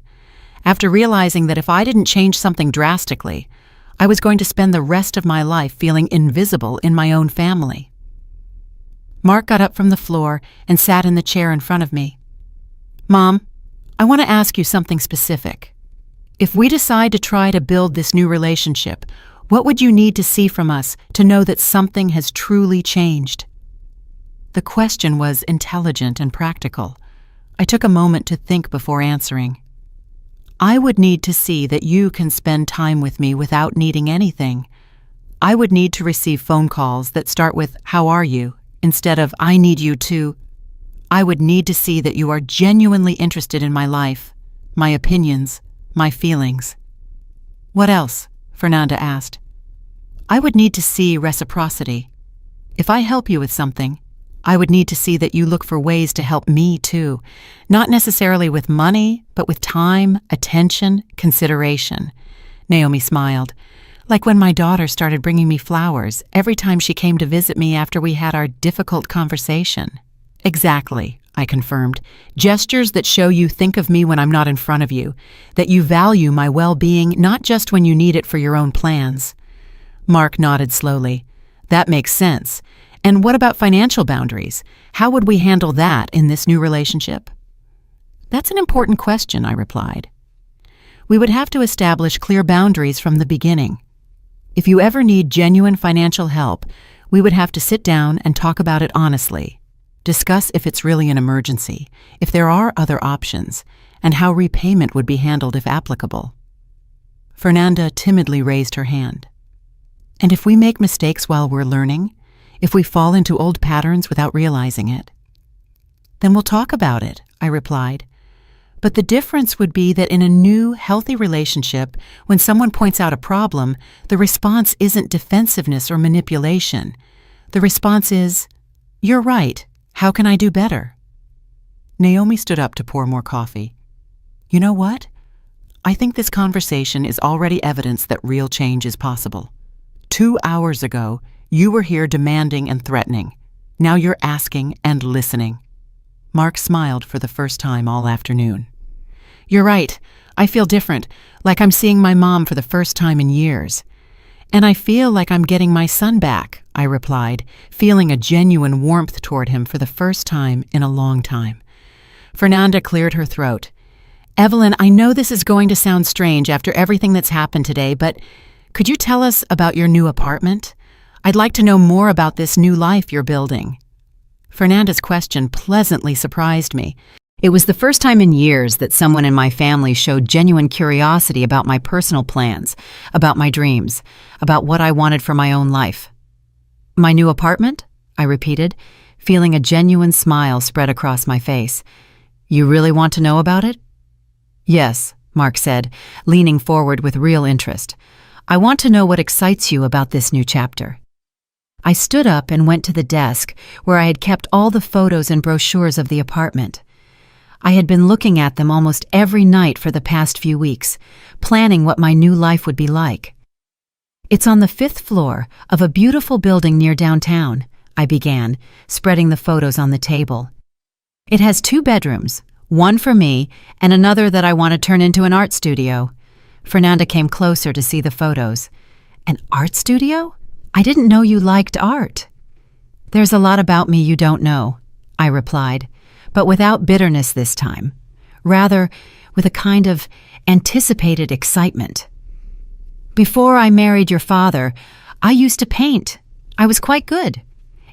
After realizing that if I didn't change something drastically, I was going to spend the rest of my life feeling invisible in my own family." Mark got up from the floor and sat in the chair in front of me. "Mom, I want to ask you something specific. If we decide to try to build this new relationship, what would you need to see from us to know that something has truly changed?" The question was intelligent and practical. I took a moment to think before answering. "I would need to see that you can spend time with me without needing anything. I would need to receive phone calls that start with, 'How are you?' instead of, 'I need you to.' I would need to see that you are genuinely interested in my life, my opinions, my feelings." "What else?" Fernanda asked. "I would need to see reciprocity. If I help you with something, I would need to see that you look for ways to help me too, not necessarily with money, but with time, attention, consideration." Naomi smiled. "Like when my daughter started bringing me flowers every time she came to visit me after we had our difficult conversation." "Exactly," I confirmed. "Gestures that show you think of me when I'm not in front of you, that you value my well-being not just when you need it for your own plans." Mark nodded slowly. "That makes sense. And what about financial boundaries? How would we handle that in this new relationship?" "That's an important question," I replied. "We would have to establish clear boundaries from the beginning. If you ever need genuine financial help, we would have to sit down and talk about it honestly. Discuss if it's really an emergency, if there are other options, and how repayment would be handled if applicable." Fernanda timidly raised her hand. "And if we make mistakes while we're learning? If we fall into old patterns without realizing it?" "Then we'll talk about it," I replied. "But the difference would be that in a new, healthy relationship, when someone points out a problem, the response isn't defensiveness or manipulation. The response is, 'You're right. How can I do better?'" Naomi stood up to pour more coffee. "You know what? I think this conversation is already evidence that real change is possible. 2 hours ago, you were here demanding and threatening. Now you're asking and listening." Mark smiled for the first time all afternoon. "You're right. I feel different, like I'm seeing my mom for the first time in years. And I feel like I'm getting my son back," I replied, feeling a genuine warmth toward him for the first time in a long time. Fernanda cleared her throat. "Evelyn, I know this is going to sound strange after everything that's happened today, but could you tell us about your new apartment? I'd like to know more about this new life you're building." Fernanda's question pleasantly surprised me. It was the first time in years that someone in my family showed genuine curiosity about my personal plans, about my dreams, about what I wanted for my own life. "My new apartment?" I repeated, feeling a genuine smile spread across my face. "You really want to know about it?" "Yes," Mark said, leaning forward with real interest. "I want to know what excites you about this new chapter." I stood up and went to the desk where I had kept all the photos and brochures of the apartment. I had been looking at them almost every night for the past few weeks, planning what my new life would be like. "It's on the 5th floor of a beautiful building near downtown," I began, spreading the photos on the table. "It has 2 bedrooms, one for me and another that I want to turn into an art studio." Fernanda came closer to see the photos. "An art studio? I didn't know you liked art." "There's a lot about me you don't know," I replied, but without bitterness this time, rather with a kind of anticipated excitement. "Before I married your father, I used to paint. I was quite good.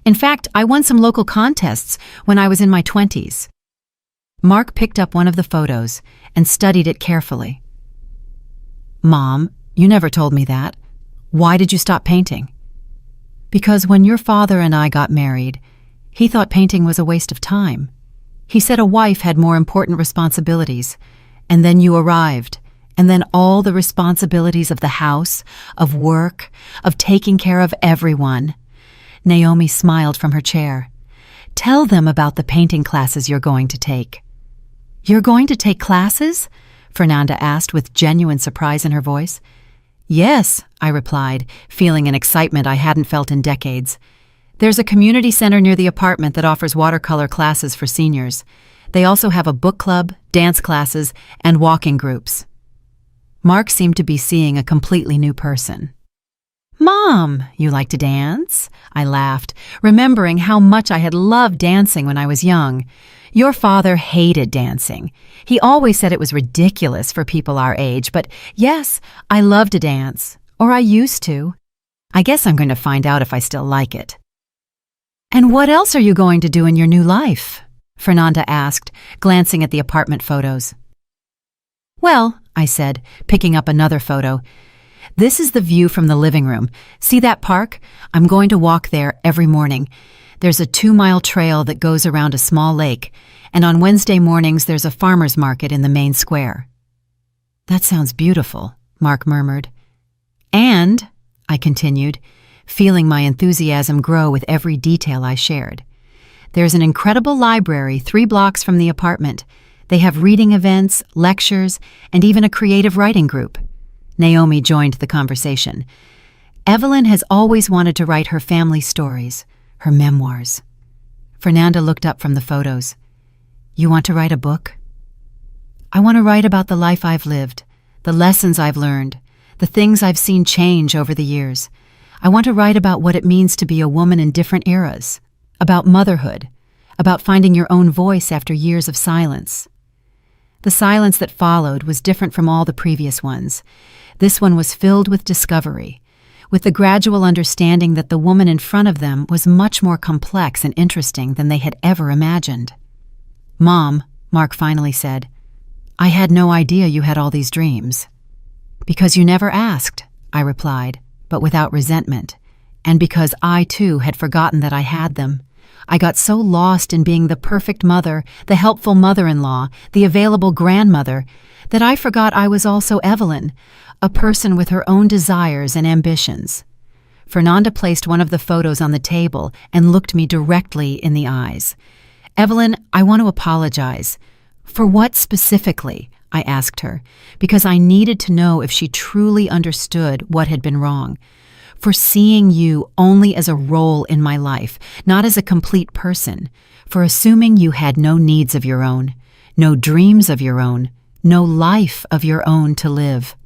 In fact, I won some local contests when I was in my 20s. Mark picked up one of the photos and studied it carefully. "Mom, you never told me that. Why did you stop painting?" "Because when your father and I got married, he thought painting was a waste of time. He said a wife had more important responsibilities, and then you arrived, and then all the responsibilities of the house, of work, of taking care of everyone." Naomi smiled from her chair. "Tell them about the painting classes you're going to take." "You're going to take classes?" Fernanda asked with genuine surprise in her voice. "Yes," I replied, feeling an excitement I hadn't felt in decades. "There's a community center near the apartment that offers watercolor classes for seniors. They also have a book club, dance classes, and walking groups." Mark seemed to be seeing a completely new person. "Mom, you like to dance?" I laughed, remembering how much I had loved dancing when I was young. "Your father hated dancing. He always said it was ridiculous for people our age, but yes, I love to dance, or I used to. I guess I'm going to find out if I still like it." "And what else are you going to do in your new life?" Fernanda asked, glancing at the apartment photos. "Well," I said, picking up another photo, "this is the view from the living room. See that park? I'm going to walk there every morning. There's a 2-mile trail that goes around a small lake, and on Wednesday mornings there's a farmer's market in the main square." "That sounds beautiful," Mark murmured. "And," I continued, feeling my enthusiasm grow with every detail I shared, "there's an incredible library 3 blocks from the apartment. They have reading events, lectures, and even a creative writing group." Naomi joined the conversation. "Evelyn has always wanted to write her family stories, her memoirs." Fernanda looked up from the photos. "You want to write a book?" "I want to write about the life I've lived, the lessons I've learned, the things I've seen change over the years. I want to write about what it means to be a woman in different eras, about motherhood, about finding your own voice after years of silence." The silence that followed was different from all the previous ones. This one was filled with discovery, with the gradual understanding that the woman in front of them was much more complex and interesting than they had ever imagined. "Mom," Mark finally said, "I had no idea you had all these dreams." "Because you never asked," I replied, but without resentment, and because I too had forgotten that I had them. I got so lost in being the perfect mother, the helpful mother-in-law, the available grandmother, that I forgot I was also Evelyn, a person with her own desires and ambitions. Fernanda placed one of the photos on the table and looked me directly in the eyes. "Evelyn, I want to apologize." "For what specifically?" I asked her, because I needed to know if she truly understood what had been wrong. "For seeing you only as a role in my life, not as a complete person. For assuming you had no needs of your own, no dreams of your own, no life of your own to live."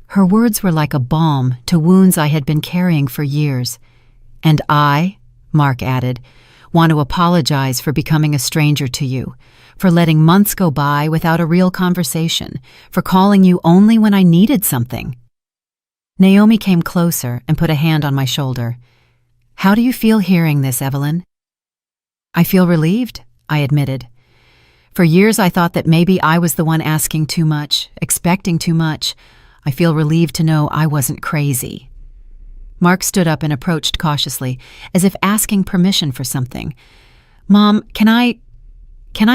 Her words were like a balm to wounds I had been carrying for years. "And I," Mark added, "want to apologize for becoming a stranger to you, for letting months go by without a real conversation, for calling you only when I needed something." Naomi came closer and put a hand on my shoulder. "How do you feel hearing this, Evelyn?" I feel relieved, I admitted. For years I thought that maybe I was the one asking too much, expecting too much. I feel relieved to know I wasn't crazy. Mark stood up and approached cautiously, as if asking permission for something. Mom, can I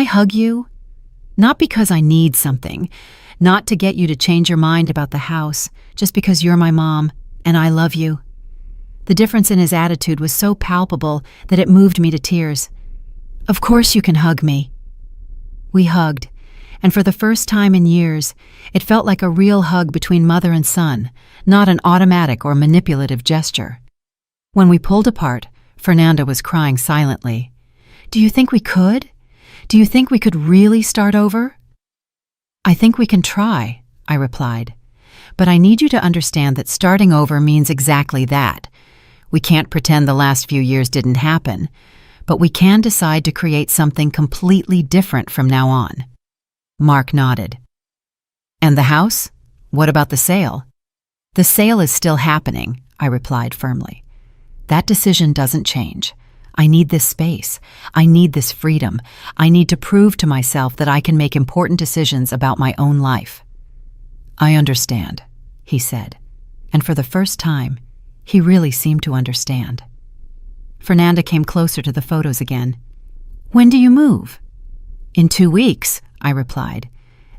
hug you? Not because I need something, not to get you to change your mind about the house, just because you're my mom, and I love you. The difference in his attitude was so palpable that it moved me to tears. Of course you can hug me. We hugged, and for the first time in years, it felt like a real hug between mother and son, not an automatic or manipulative gesture. When we pulled apart, Fernanda was crying silently. Do you think we could? Do you think we could really start over? I think we can try, I replied. But I need you to understand that starting over means exactly that. We can't pretend the last few years didn't happen, but we can decide to create something completely different from now on. Mark nodded. And the house? What about the sale? The sale is still happening, I replied firmly. That decision doesn't change. I need this space. I need this freedom. I need to prove to myself that I can make important decisions about my own life. I understand, he said, and for the first time, he really seemed to understand. Fernanda came closer to the photos again. When do you move? In 2 weeks, I replied.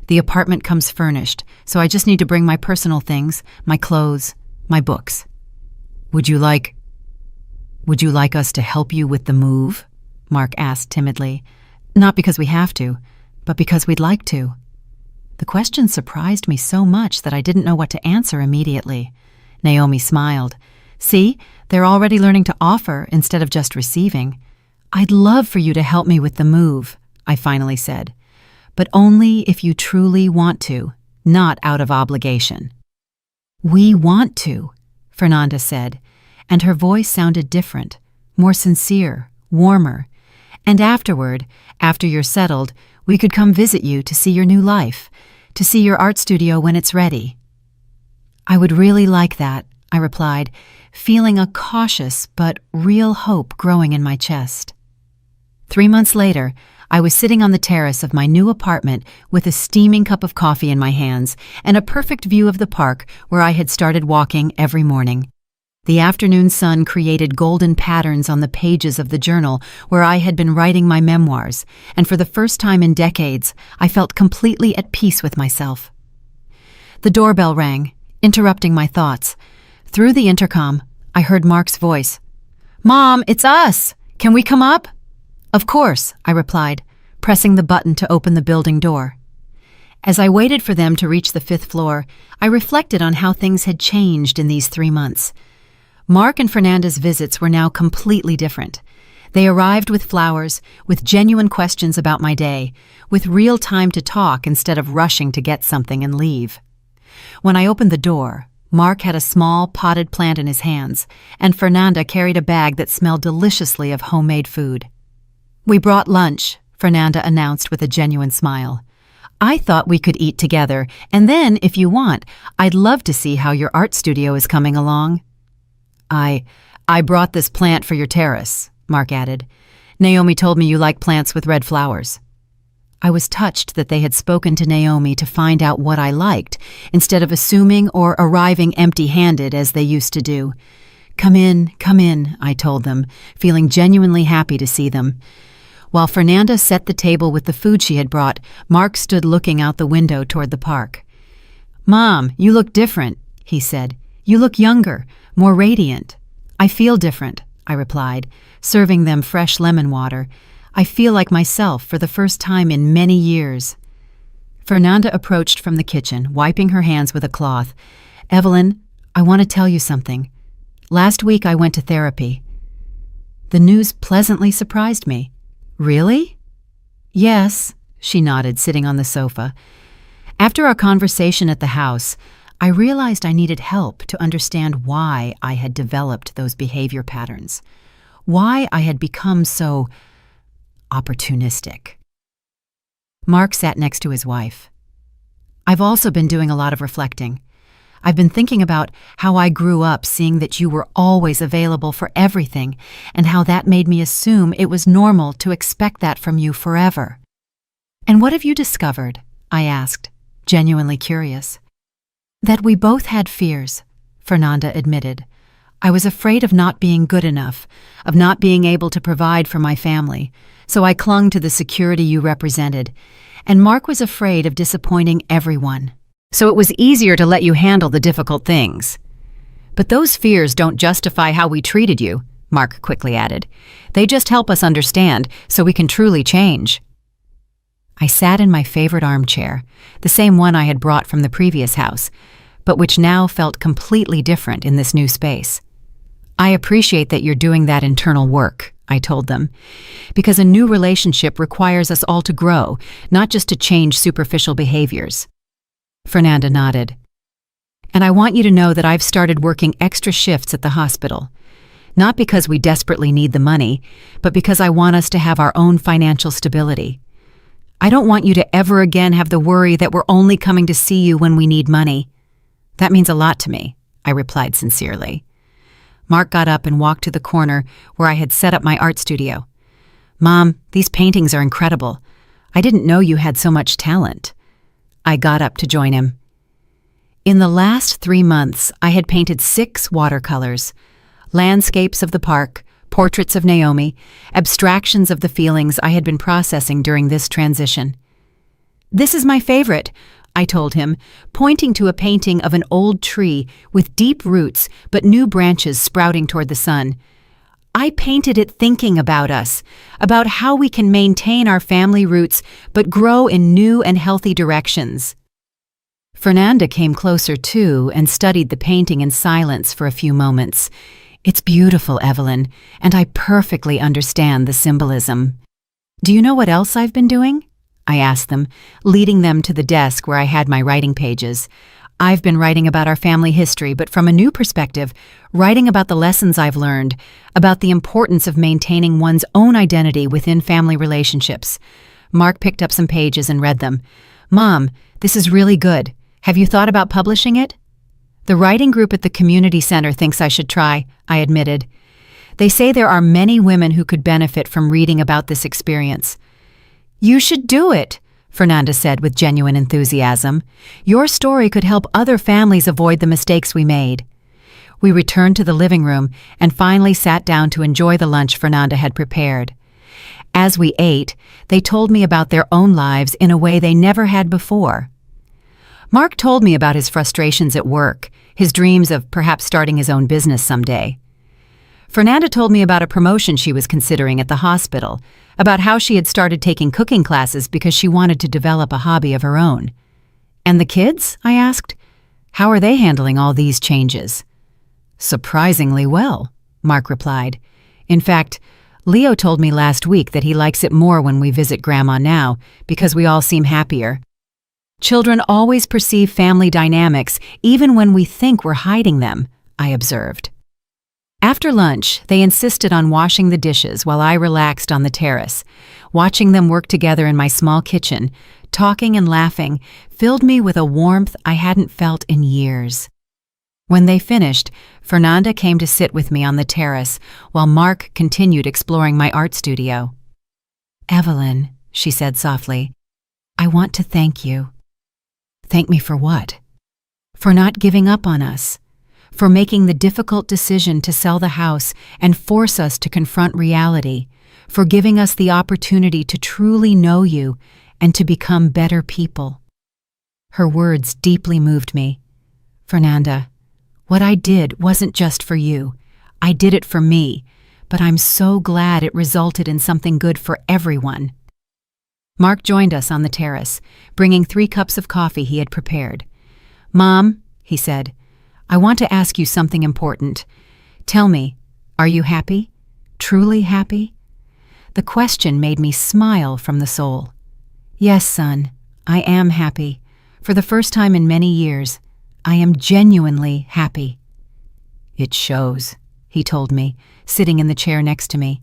The apartment comes furnished, so I just need to bring my personal things, my clothes, my books. Would you like us to help you with the move? Mark asked timidly. Not because we have to, but because we'd like to. The question surprised me so much that I didn't know what to answer immediately. Naomi smiled. See, they're already learning to offer instead of just receiving. I'd love for you to help me with the move, I finally said. But only if you truly want to, not out of obligation. We want to, Fernanda said, and her voice sounded different, more sincere, warmer. And afterward, after you're settled, we could come visit you to see your new life, to see your art studio when it's ready. I would really like that, I replied, feeling a cautious but real hope growing in my chest. 3 months later, I was sitting on the terrace of my new apartment with a steaming cup of coffee in my hands and a perfect view of the park where I had started walking every morning. The afternoon sun created golden patterns on the pages of the journal where I had been writing my memoirs, and for the first time in decades, I felt completely at peace with myself. The doorbell rang, interrupting my thoughts. Through the intercom, I heard Mark's voice. Mom, it's us! Can we come up? Of course, I replied, pressing the button to open the building door. As I waited for them to reach the 5th floor, I reflected on how things had changed in these 3 months. Mark and Fernanda's visits were now completely different. They arrived with flowers, with genuine questions about my day, with real time to talk instead of rushing to get something and leave. When I opened the door, Mark had a small potted plant in his hands, and Fernanda carried a bag that smelled deliciously of homemade food. We brought lunch, Fernanda announced with a genuine smile. I thought we could eat together, and then, if you want, I'd love to see how your art studio is coming along. I brought this plant for your terrace, Mark added. Naomi told me you like plants with red flowers. I was touched that they had spoken to Naomi to find out what I liked, instead of assuming or arriving empty-handed as they used to do. Come in, I told them, feeling genuinely happy to see them. While Fernanda set the table with the food she had brought, Mark stood looking out the window toward the park. Mom, you look different, he said. You look younger, more radiant. I feel different, I replied, serving them fresh lemon water. I feel like myself for the first time in many years. Fernanda approached from the kitchen, wiping her hands with a cloth. Evelyn, I want to tell you something. Last week I went to therapy. The news pleasantly surprised me. Really? Yes, she nodded, sitting on the sofa. After our conversation at the house, I realized I needed help to understand why I had developed those behavior patterns, why I had become so opportunistic. Mark sat next to his wife. I've also been doing a lot of reflecting. I've been thinking about how I grew up seeing that you were always available for everything, and how that made me assume it was normal to expect that from you forever." "And what have you discovered?" I asked, genuinely curious. "That we both had fears," Fernanda admitted. "I was afraid of not being good enough, of not being able to provide for my family, so I clung to the security you represented, and Mark was afraid of disappointing everyone. So it was easier to let you handle the difficult things. But those fears don't justify how we treated you," Mark quickly added. "They just help us understand so we can truly change." I sat in my favorite armchair, the same one I had brought from the previous house, but which now felt completely different in this new space. "I appreciate that you're doing that internal work," I told them, "because a new relationship requires us all to grow, not just to change superficial behaviors." Fernanda nodded. "And I want you to know that I've started working extra shifts at the hospital. Not because we desperately need the money, but because I want us to have our own financial stability. I don't want you to ever again have the worry that we're only coming to see you when we need money." "That means a lot to me," I replied sincerely. Mark got up and walked to the corner where I had set up my art studio. "Mom, these paintings are incredible. I didn't know you had so much talent." I got up to join him. In the last 3 months, I had painted 6 watercolors: landscapes of the park, portraits of Naomi, abstractions of the feelings I had been processing during this transition. "This is my favorite," I told him, pointing to a painting of an old tree with deep roots but new branches sprouting toward the sun. "I painted it thinking about us, about how we can maintain our family roots but grow in new and healthy directions." Fernanda came closer too and studied the painting in silence for a few moments. "It's beautiful, Evelyn, and I perfectly understand the symbolism." "Do you know what else I've been doing?" I asked them, leading them to the desk where I had my writing pages. "I've been writing about our family history, but from a new perspective, writing about the lessons I've learned, about the importance of maintaining one's own identity within family relationships." Mark picked up some pages and read them. "Mom, this is really good. Have you thought about publishing it?" "The writing group at the community center thinks I should try," I admitted. "They say there are many women who could benefit from reading about this experience." "You should do it," Fernanda said with genuine enthusiasm. "Your story could help other families avoid the mistakes we made." We returned to the living room and finally sat down to enjoy the lunch Fernanda had prepared. As we ate, they told me about their own lives in a way they never had before. Mark told me about his frustrations at work, his dreams of perhaps starting his own business someday. Fernanda told me about a promotion she was considering at the hospital, about how she had started taking cooking classes because she wanted to develop a hobby of her own. "And the kids?" I asked. "How are they handling all these changes?" "Surprisingly well," Mark replied. "In fact, Leo told me last week that he likes it more when we visit Grandma now because we all seem happier. Children always perceive family dynamics even when we think we're hiding them," I observed. After lunch, they insisted on washing the dishes while I relaxed on the terrace. Watching them work together in my small kitchen, talking and laughing, filled me with a warmth I hadn't felt in years. When they finished, Fernanda came to sit with me on the terrace while Mark continued exploring my art studio. "Evelyn," she said softly, "I want to thank you." "Thank me for what?" "For not giving up on us. For making the difficult decision to sell the house and force us to confront reality, for giving us the opportunity to truly know you and to become better people." Her words deeply moved me. "Fernanda, what I did wasn't just for you. I did it for me, but I'm so glad it resulted in something good for everyone." Mark joined us on the terrace, bringing 3 cups of coffee he had prepared. "Mom," he said, "I want to ask you something important. Tell me, are you happy? Truly happy?" The question made me smile from the soul. "Yes, son, I am happy. For the first time in many years, I am genuinely happy." "It shows," he told me, sitting in the chair next to me.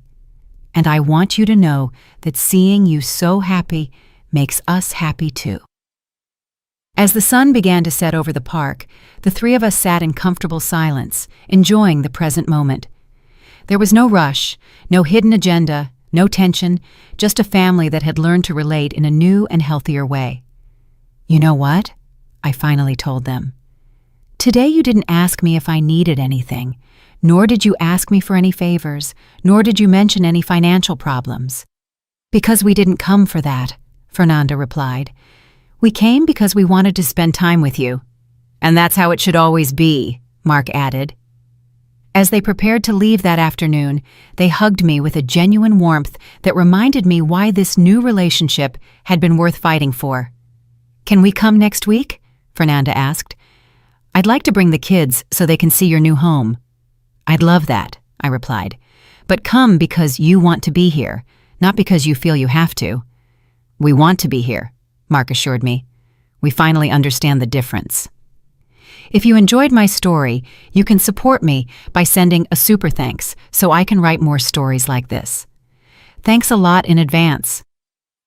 "And I want you to know that seeing you so happy makes us happy too." As the sun began to set over the park, the three of us sat in comfortable silence, enjoying the present moment. There was no rush, no hidden agenda, no tension, just a family that had learned to relate in a new and healthier way. "You know what?" I finally told them. "Today you didn't ask me if I needed anything, nor did you ask me for any favors, nor did you mention any financial problems." "Because we didn't come for that," Fernanda replied. "We came because we wanted to spend time with you." "And that's how it should always be," Mark added. As they prepared to leave that afternoon, they hugged me with a genuine warmth that reminded me why this new relationship had been worth fighting for. "Can we come next week?" Fernanda asked. "I'd like to bring the kids so they can see your new home." "I'd love that," I replied. "But come because you want to be here, not because you feel you have to." "We want to be here," Mark assured me. "We finally understand the difference." If you enjoyed my story, you can support me by sending a super thanks so I can write more stories like this. Thanks a lot in advance.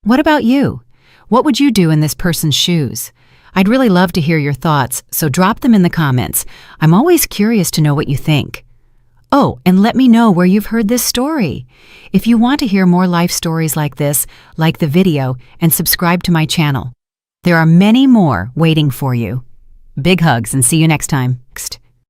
What about you? What would you do in this person's shoes? I'd really love to hear your thoughts, so drop them in the comments. I'm always curious to know what you think. Oh, and let me know where you've heard this story. If you want to hear more life stories like this, like the video and subscribe to my channel. There are many more waiting for you. Big hugs and see you next time.